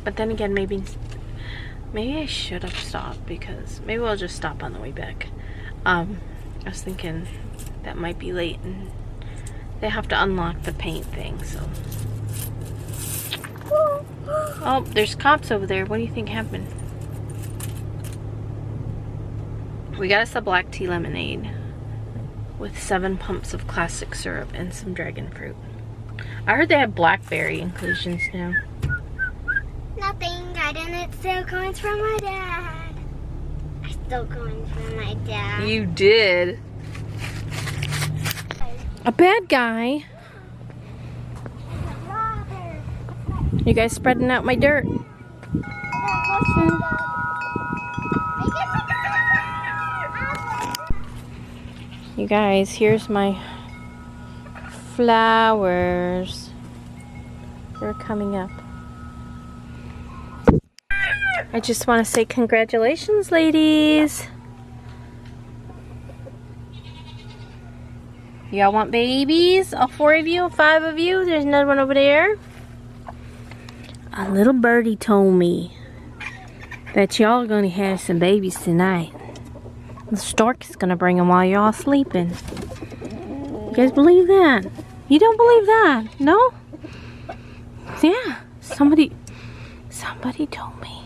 A: But then again, maybe I should have stopped, because maybe we'll just stop on the way back. I was thinking that might be late and they have to unlock the paint thing, so. Oh, there's cops over there. What do you think happened? We got us a black tea lemonade with 7 pumps of classic syrup and some dragon fruit. I heard they have blackberry inclusions now.
B: Nothing. I didn't steal coins from my dad. I stole coins from my dad.
A: You did. A bad guy. You guys spreading out my dirt. You guys, here's my flowers. They're coming up. I just want to say congratulations, ladies. Y'all want babies? All 4 of you? 5 of you? There's another one over there. A little birdie told me that y'all are going to have some babies tonight. The stork is going to bring them while you're all sleeping. You guys believe that? You don't believe that? No? Yeah. Somebody told me.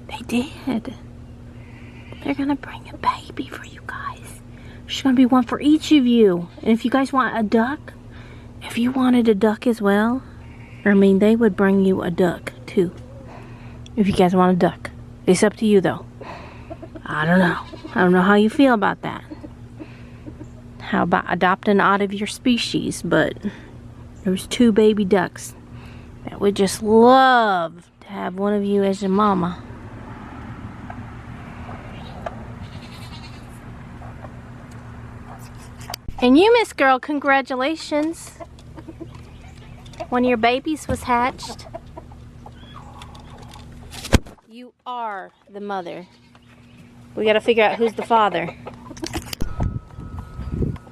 A: They did. They're going to bring a baby for you guys. There's going to be one for each of you. And if you guys want a duck, if you wanted a duck as well, I mean, they would bring you a duck too. If you guys want a duck. It's up to you though. I don't know. I don't know how you feel about that. How about adopting out of your species? But there's 2 baby ducks that would just love to have one of you as your mama. And you, Miss Girl, congratulations. One of your babies was hatched. You are the mother. We gotta figure out who's the father.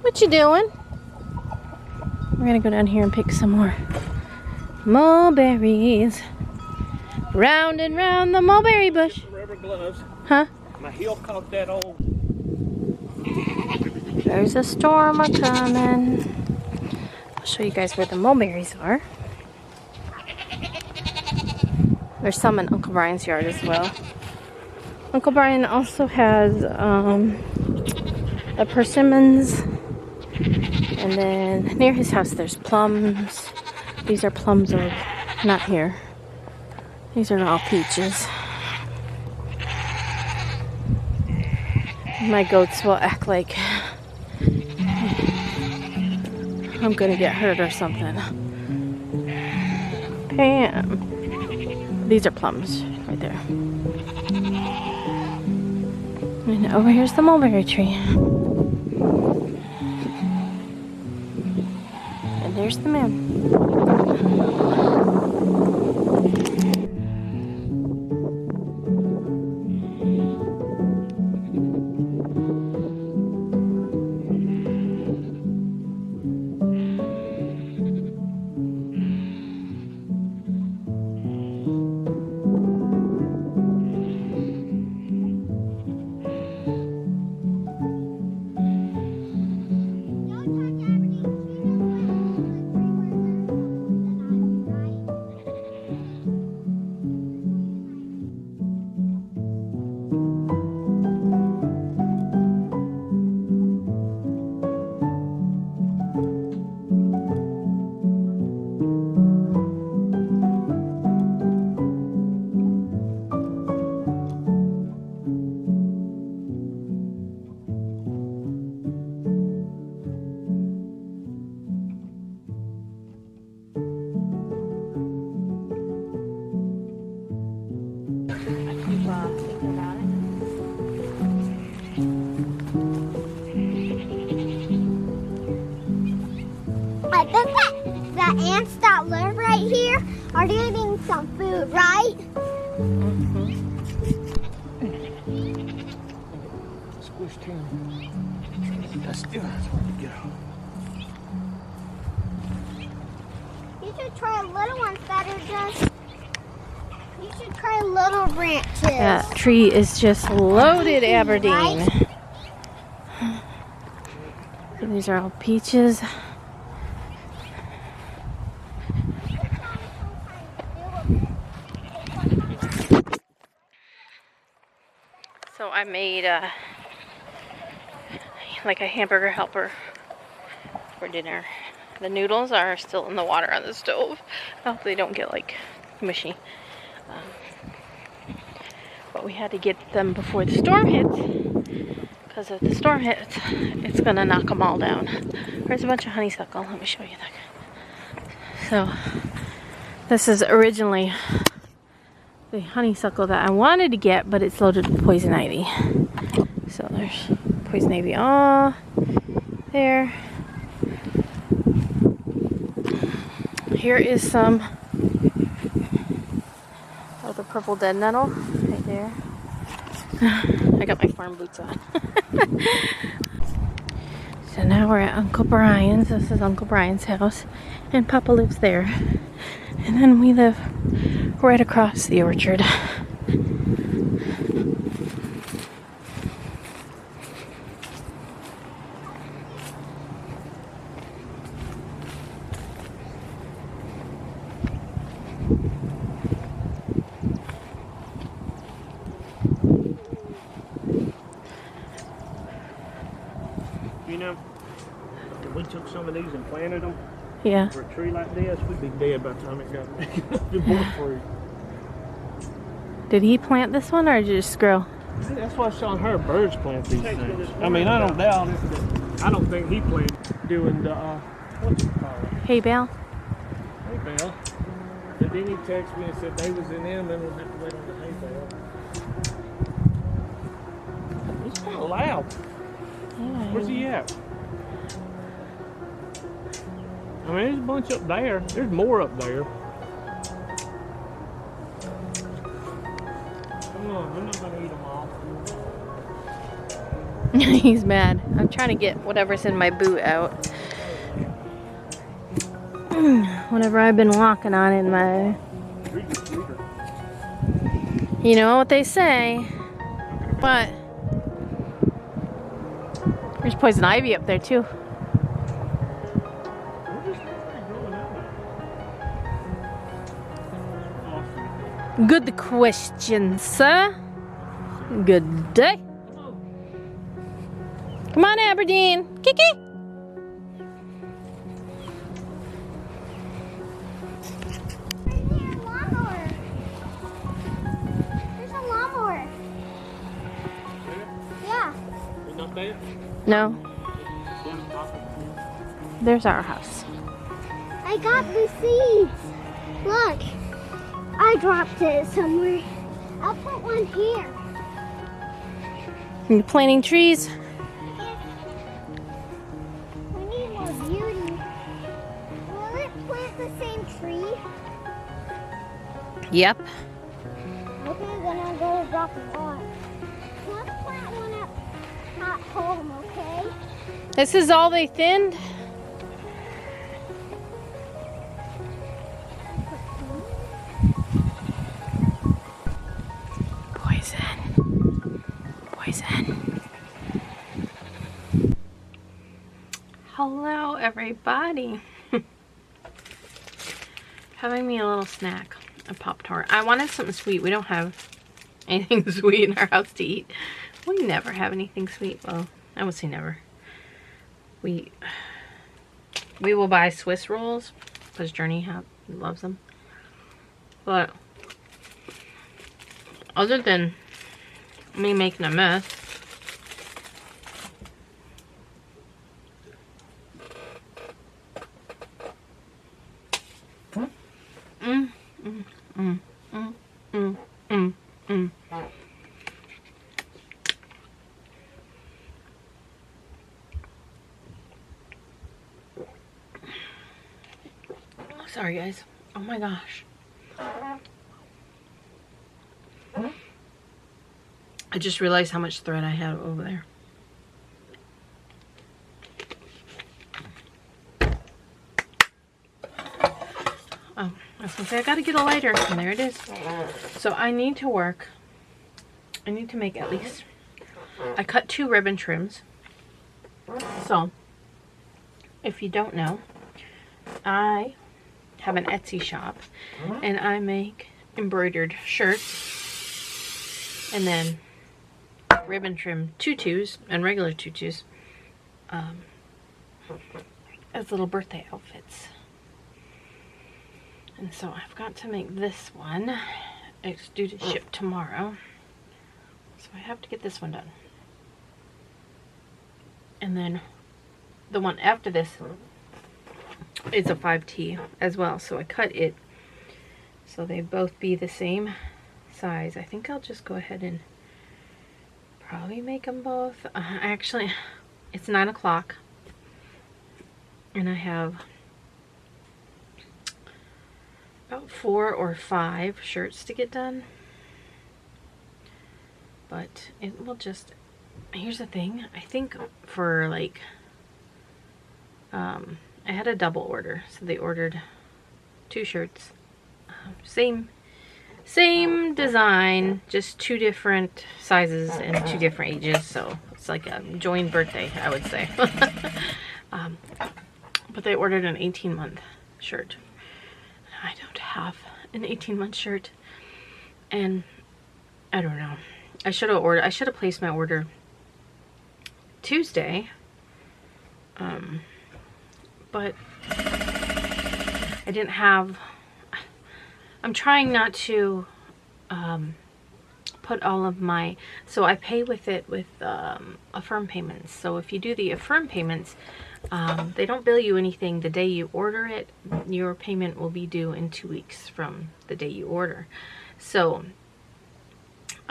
A: What you doing? We're gonna go down here and pick some more mulberries. Round and round the mulberry bush.
D: Rubber gloves.
A: Huh?
D: My heel caught that old.
A: There's a storm a-coming. I'll show you guys where the mulberries are. There's some in Uncle Brian's yard as well. Uncle Brian also has a persimmons. And then near his house there's plums. These are plums of, not here. These are all peaches. My goats will act like I'm gonna get hurt or something. Bam! These are plums right there. And over here's the mulberry tree. And there's the man.
B: I bet that ants that live right here are eating some food, right?
D: Squished him. That's still hard to get out.
B: You should try little ones that are just. You should try little branches.
A: That tree is just loaded, Aberdeen.
B: Right?
A: These are all peaches. So I made like a hamburger helper for dinner. The noodles are still in the water on the stove. I hope they don't get like mushy. But we had to get them before the storm hits, because if the storm hits, it's gonna knock them all down. There's a bunch of honeysuckle. Let me show you that. So this is originally the honeysuckle that I wanted to get, but it's loaded with poison ivy. So there's poison ivy all there. Here is some of the purple dead nettle right there. I got my farm boots on. So now we're at Uncle Brian's. This is Uncle Brian's house, and Papa lives there. And then we live right across the orchard.
D: You know, if we took some of these and planted them
A: Yeah.
D: for a tree like this, we'd be dead by the time it got big enough to bear fruit.
A: Did he plant this one, or did it just grow?
D: See, that's why I saw her birds plant these things. I mean, I don't doubt it, but I don't think he planted doing the, what's it called?
A: Hay bale?
D: Hay bale. But then he texted me and said they was in them, then we'll have to wait on the hay bale. It's kind of loud.
A: Yeah.
D: Where's he at? I mean, there's a bunch up there. There's more up there. Come on, I'm not gonna eat them all.
A: He's mad. I'm trying to get whatever's in my boot out. Whatever I've been walking on in my... You know what they say. But there's poison ivy up there too. Good question, sir. Good day. Come on, Aberdeen. Kiki.
B: Right there, lawnmower. There's a lawnmower. Yeah.
D: It's not there?
A: No, there's our house.
B: I got the seeds. Look. I dropped it somewhere. I'll put one here.
A: You're planting trees.
B: We need more beauty. Will it plant the same tree?
A: Yep.
B: Okay, then I'm going to drop a lot. Let's plant one at home, okay?
A: This is all they thinned. Poison. Hello, everybody. Having me a little snack, a Pop-Tart. I wanted something sweet. We don't have anything sweet in our house to eat. We never have anything sweet. Well, I would say never. We will buy Swiss rolls because Journey loves them. But other than me making a mess, Sorry guys. Oh my gosh. I just realized how much thread I have over there. Oh, I was gonna say I gotta get a lighter, and there it is. So I need to work. I need to make at least. I cut 2 ribbon trims. So, if you don't know, I have an Etsy shop, and I make embroidered shirts, and then ribbon trim tutus and regular tutus. as little birthday outfits. And so I've got to make this one. It's due to ship tomorrow. So I have to get this one done. And then the one after this is a 5T as well. So I cut it so they both be the same size. I think I'll just go ahead and probably make them both. Actually, it's 9 o'clock. And I have about 4 or 5 shirts to get done. But it will just, here's the thing, I think for like, I had a double order, so they ordered 2 shirts, same design, just 2 different sizes and 2 different ages, so it's like a joint birthday, I would say. But they ordered an 18-month shirt. I don't have an 18-month shirt, and I don't know. I should have placed my order Tuesday, but I didn't have, I'm trying not to put all of my, so I pay with Affirm payments. So if you do the Affirm payments, they don't bill you anything the day you order it. Your payment will be due in 2 weeks from the day you order. So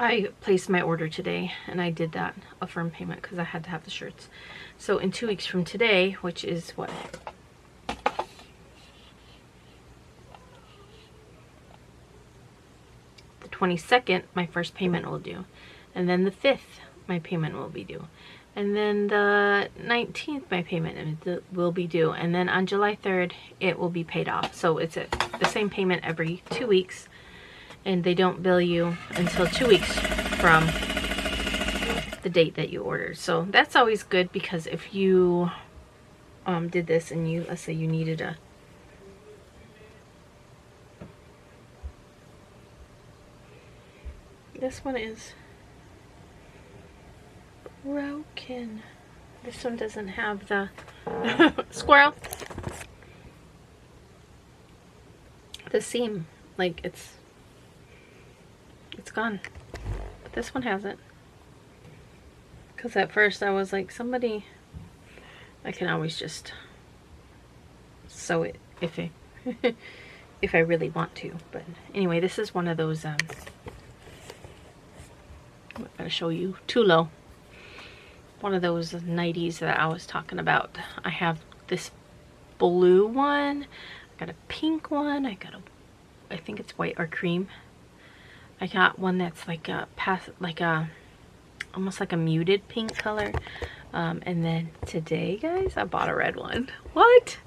A: I placed my order today, and I did that Affirm payment because I had to have the shirts. So in 2 weeks from today, which is what? The 22nd, my first payment will due. And then the 5th, my payment will be due. And then the 19th, my payment will be due. And then on July 3rd, it will be paid off. So it's the same payment every 2 weeks. And they don't bill you until 2 weeks from the date that you ordered. So that's always good, because if you did this and let's say you needed a this one is broken. This one doesn't have the squirrel. The seam, like it's gone. But this one hasn't. Because at first I was like, somebody, I can always just sew it if if I really want to. But anyway, this is one of those I'm gonna show you, tulle. One of those nighties that I was talking about. I have this blue one, I got a pink one, I think it's white or cream. I got one that's like almost like a muted pink color. And then today, guys, I bought a red one. What?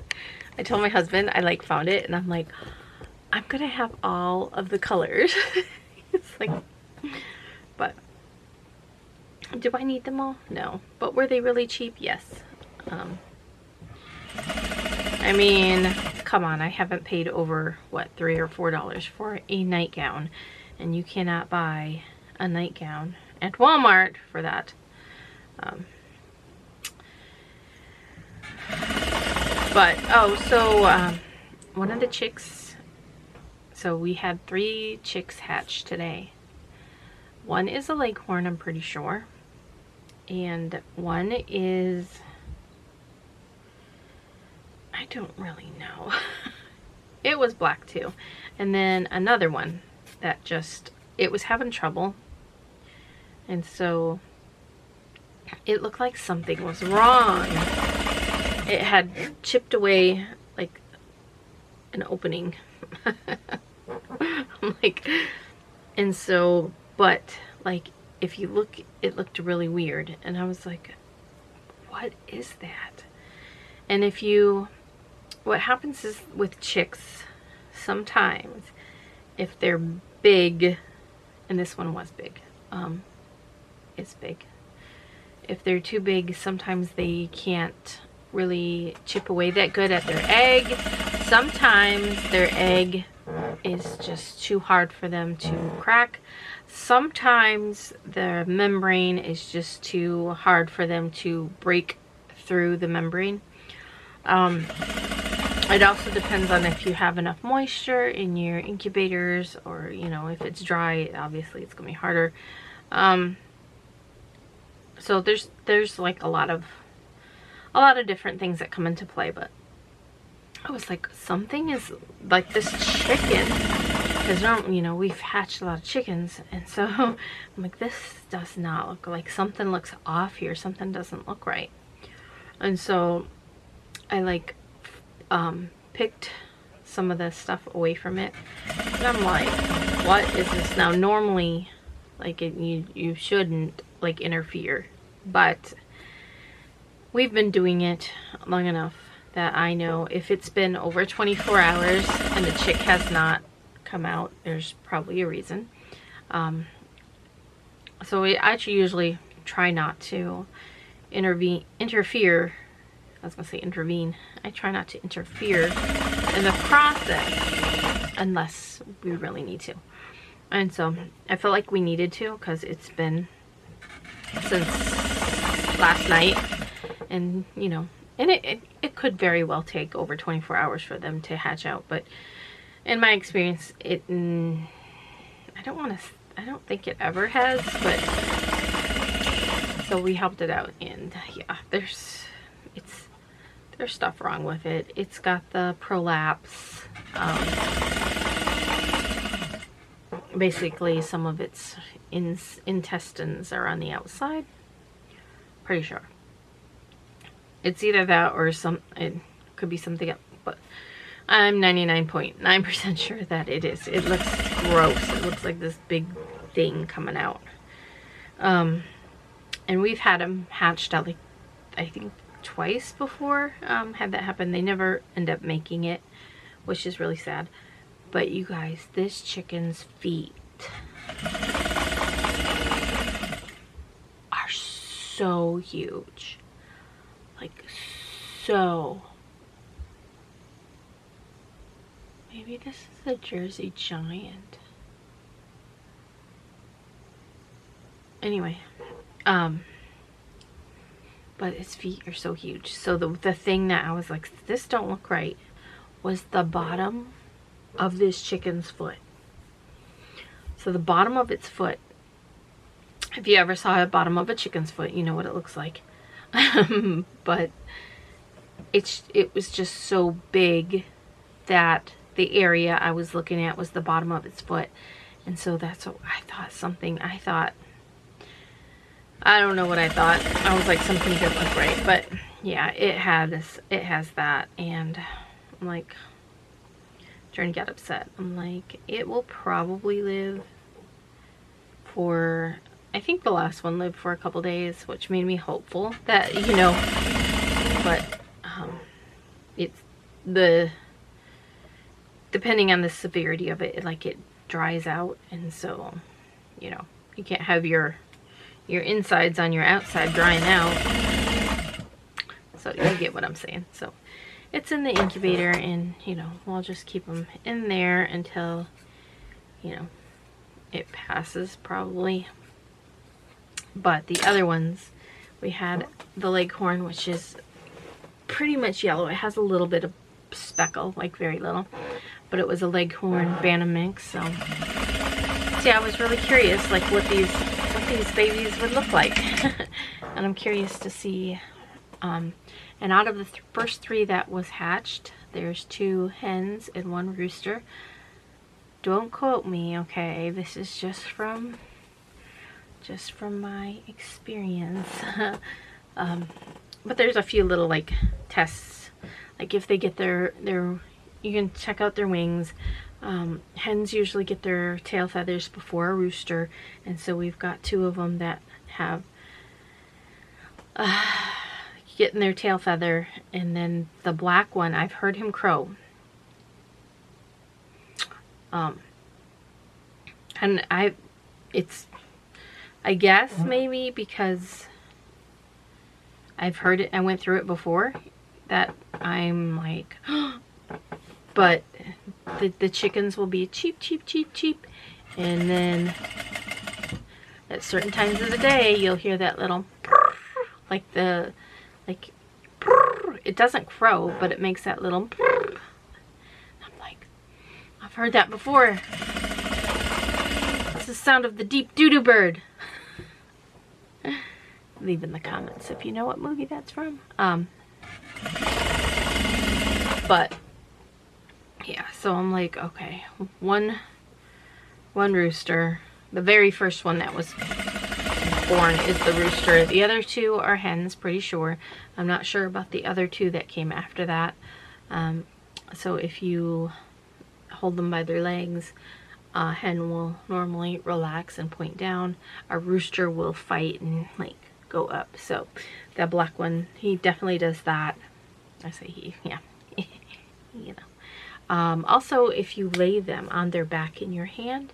A: I told my husband, I like found it, and I'm like, I'm gonna have all of the colors. It's like, but do I need them all? No. But were they really cheap? Yes. I mean, come on, I haven't paid over, what, $3 or $4 for a nightgown. And you cannot buy a nightgown at Walmart for that. But, oh, so one of the chicks, so we had 3 chicks hatch today. One is a leghorn, I'm pretty sure. And one is, I don't really know. It was black too. And then another one that just, it was having trouble. And so it looked like something was wrong. It had chipped away like an opening. Like, and so, but like, if you look, it looked really weird. And I was like, what is that? And if you, what happens is with chicks, sometimes if they're big, and this one was big, it's big. If they're too big, sometimes they can't really chip away that good at their egg. Sometimes their egg is just too hard for them to crack. Sometimes the membrane is just too hard for them to break through the membrane. It also depends on if you have enough moisture in your incubators, or, you know, if it's dry, obviously it's gonna be harder. So there's like a lot of different things that come into play. But I was like, something is like this chicken, because you know, we've hatched a lot of chickens, and so I'm like, this does not look like, something looks off here, something doesn't look right. And so I like picked some of the stuff away from it, and I'm like, what is this? Now normally, like, you shouldn't like interfere, but we've been doing it long enough that I know if it's been over 24 hours and the chick has not come out, there's probably a reason. So I actually usually try not to interfere. I was gonna say intervene. I try not to interfere in the process unless we really need to. And so I felt like we needed to, because it's been since last night, and you know, and it could very well take over 24 hours for them to hatch out. But in my experience, I don't think it ever has. But so we helped it out, and yeah, there's stuff wrong with it. It's got the prolapse. Basically, some of its intestines are on the outside. Pretty sure. It's either that or it could be something else, but I'm 99.9% sure that it is. It looks gross. It looks like this big thing coming out. And we've had them hatched out, like, I think twice before. Had that happen. They never end up making it, which is really sad. But you guys, this chicken's feet are so huge. Like, so. Maybe this is a Jersey Giant. Anyway, but its feet are so huge. So the thing that I was like, this don't look right, was the bottom of this chicken's foot. So the bottom of its foot, if you ever saw the bottom of a chicken's foot, you know what it looks like. But it was just so big that the area I was looking at was the bottom of its foot. And so that's what I thought. I don't know what I thought. I was like, something didn't look right. But yeah, it has that. And I'm like, trying to get upset. I'm like, it will probably live for, I think the last one lived for a couple days, which made me hopeful that, you know, but it's depending on the severity of it, like, it dries out, and so, you know, you can't have your insides on your outside drying out. So you get what I'm saying. So it's in the incubator, and, you know, we'll just keep them in there until, you know, it passes probably. But the other ones, we had the leghorn, which is pretty much yellow. It has a little bit of speckle, like very little, but it was a leghorn bantam mix. So see, I was really curious, like, what these babies would look like. And I'm curious to see, and out of the first 3 that was hatched, there's 2 hens and 1 rooster. Don't quote me, okay? This is just from my experience. But there's a few little, like, tests, like if they get their you can check out their wings. Hens usually get their tail feathers before a rooster, and so we've got 2 of them that have getting their tail feather, and then the black one, I've heard him crow. And I guess maybe because I've heard it, I went through it before, that I'm like, but the chickens will be cheep, cheep, cheep, cheep, and then at certain times of the day, you'll hear that little, like it doesn't crow, but it makes that little. I'm like, I've heard that before. It's the sound of the deep doo-doo bird. Leave in the comments if you know what movie that's from. But yeah, so I'm like, okay, one rooster. The very first one that was born is the rooster. The other two are hens, pretty sure. I'm not sure about the other two that came after that. So if you hold them by their legs, a hen will normally relax and point down. A rooster will fight and like go up. So that black one, he definitely does that. I say he, yeah. You know. Also, if you lay them on their back in your hand,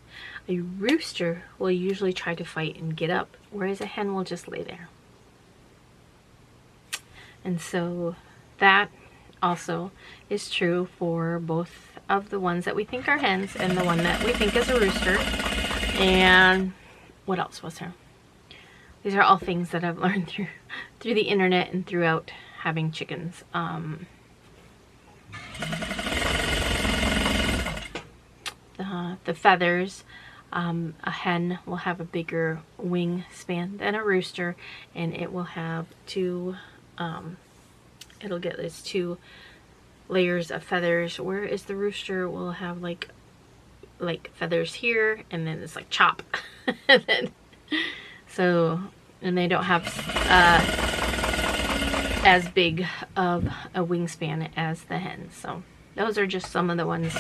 A: a rooster will usually try to fight and get up, whereas a hen will just lay there. And so that also is true for both of the ones that we think are hens and the one that we think is a rooster. And what else was there? These are all things that I've learned through the internet and throughout having chickens. The feathers. A hen will have a bigger wingspan than a rooster, and it will have two, it'll get its 2 layers of feathers, whereas the rooster will have like feathers here, and then it's like chop. And then, so, and they don't have as big of a wingspan as the hens. So those are just some of the ones,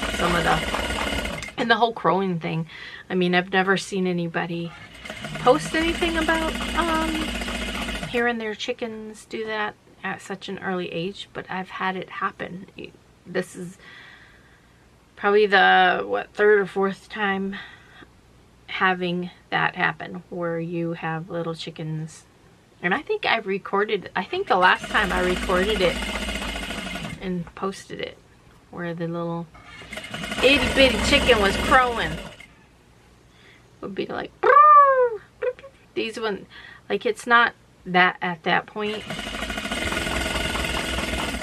A: and the whole crowing thing. I mean, I've never seen anybody post anything about hearing their chickens do that at such an early age, but I've had it happen. This is probably the, what, 3rd or 4th time having that happen, where you have little chickens. And I think I've recorded, I think the last time I recorded it and posted it, where the little itty bitty chicken was crowing. Would be like, these one, like, it's not that at that point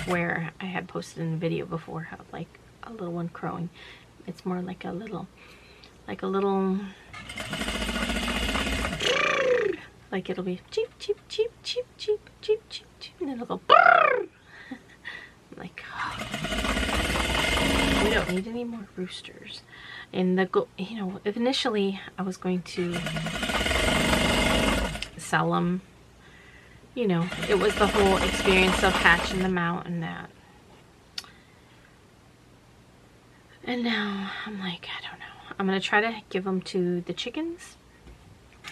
A: where I had posted in the video before of like a little one crowing. It's more like a little, like it'll be cheep cheep cheep cheep cheep cheep cheep cheep, and then it'll go. I'm like, oh, we don't need any more roosters. And you know, initially I was going to sell them. You know, it was the whole experience of hatching them out and that. And now I'm like, I don't know. I'm going to try to give them to the chickens.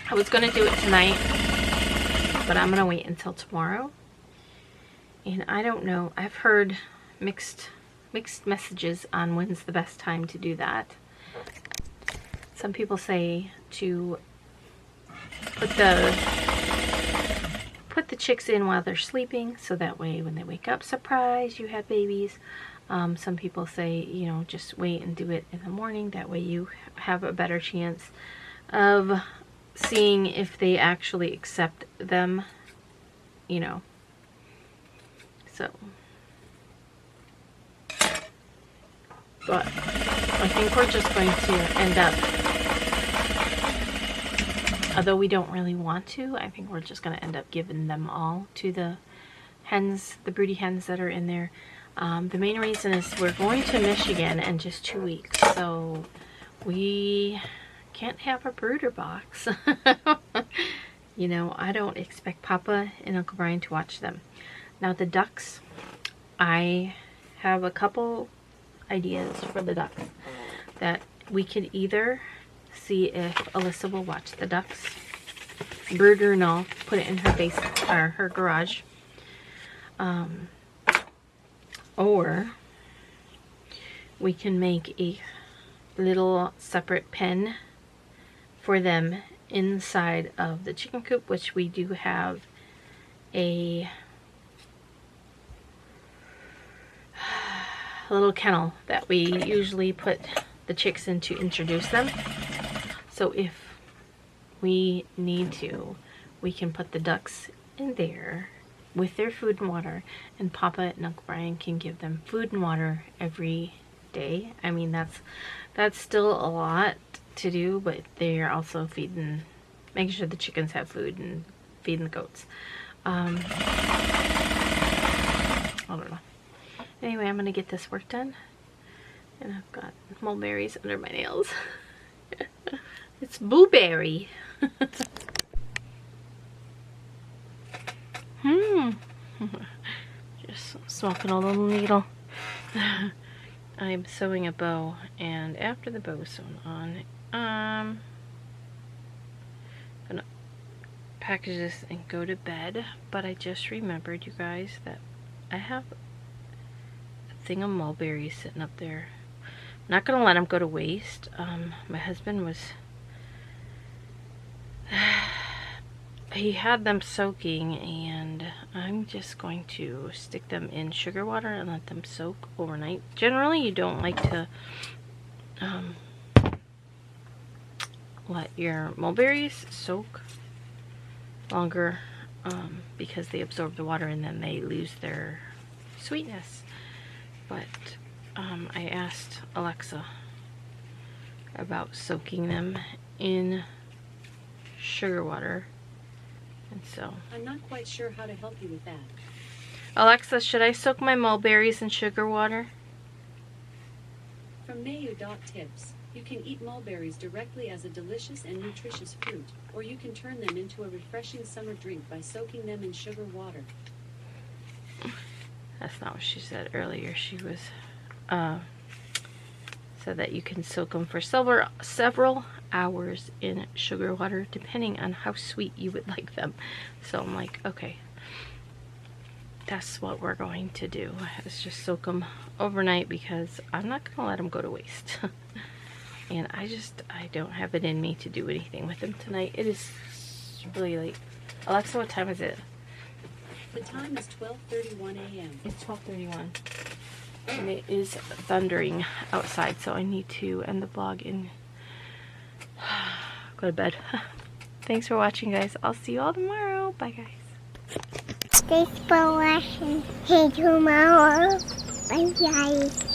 A: I was going to do it tonight, but I'm going to wait until tomorrow. And I don't know. I've heard mixed messages on when's the best time to do that. Some people say to put the chicks in while they're sleeping, so that way when they wake up, surprise, you have babies. Some people say, you know, just wait and do it in the morning. That way you have a better chance of seeing if they actually accept them, you know. So, but I think we're just going to end up, although we don't really want to, I think we're just going to end up giving them all to the hens, the broody hens that are in there. The main reason is we're going to Michigan in just 2 weeks, so we can't have a brooder box. You know, I don't expect Papa and Uncle Brian to watch them. Now the ducks, I have a couple ideas for the ducks that we could either see if Alyssa will watch the ducks, brood or no, put it in her basement or her garage, or we can make a little separate pen for them inside of the chicken coop, which we do have a little kennel that we usually put the chicks in to introduce them. So if we need to, we can put the ducks in there with their food and water, and Papa and Uncle Brian can give them food and water every day. I mean, that's still a lot to do, but they're also making sure the chickens have food and feeding the goats. I don't know. Anyway, I'm gonna get this work done, and I've got mulberries under my nails. It's blueberry. Just smoking a little needle. I'm sewing a bow, and after the bow is sewn on, I'm gonna package this and go to bed. But I just remembered, you guys, that I have a thing of mulberries sitting up there. I'm not gonna let them go to waste. My husband was he had them soaking, and I'm just going to stick them in sugar water and let them soak overnight. Generally, you don't like to let your mulberries soak longer because they absorb the water and then they lose their sweetness. But I asked Alexa about soaking them in sugar water. And so
E: I'm not quite sure how to help you with that.
A: Alexa, should I soak my mulberries in sugar water?
E: From Mayu.tips, you can eat mulberries directly as a delicious and nutritious fruit, or you can turn them into a refreshing summer drink by soaking them in sugar water.
A: That's not what she said earlier. She was said that you can soak them for several hours in sugar water, depending on how sweet you would like them. So I'm like, okay, that's what we're going to do, is just soak them overnight, because I'm not gonna let them go to waste. And I don't have it in me to do anything with them tonight. It is really late. Alexa, what time is it?
E: The time is 12:31 a.m.
A: It's 12:31. And it is thundering outside, so I need to end the vlog and go to bed. Thanks for watching, guys. I'll see you all tomorrow. Bye, guys.
B: Thanks for watching. See you tomorrow. Bye, guys.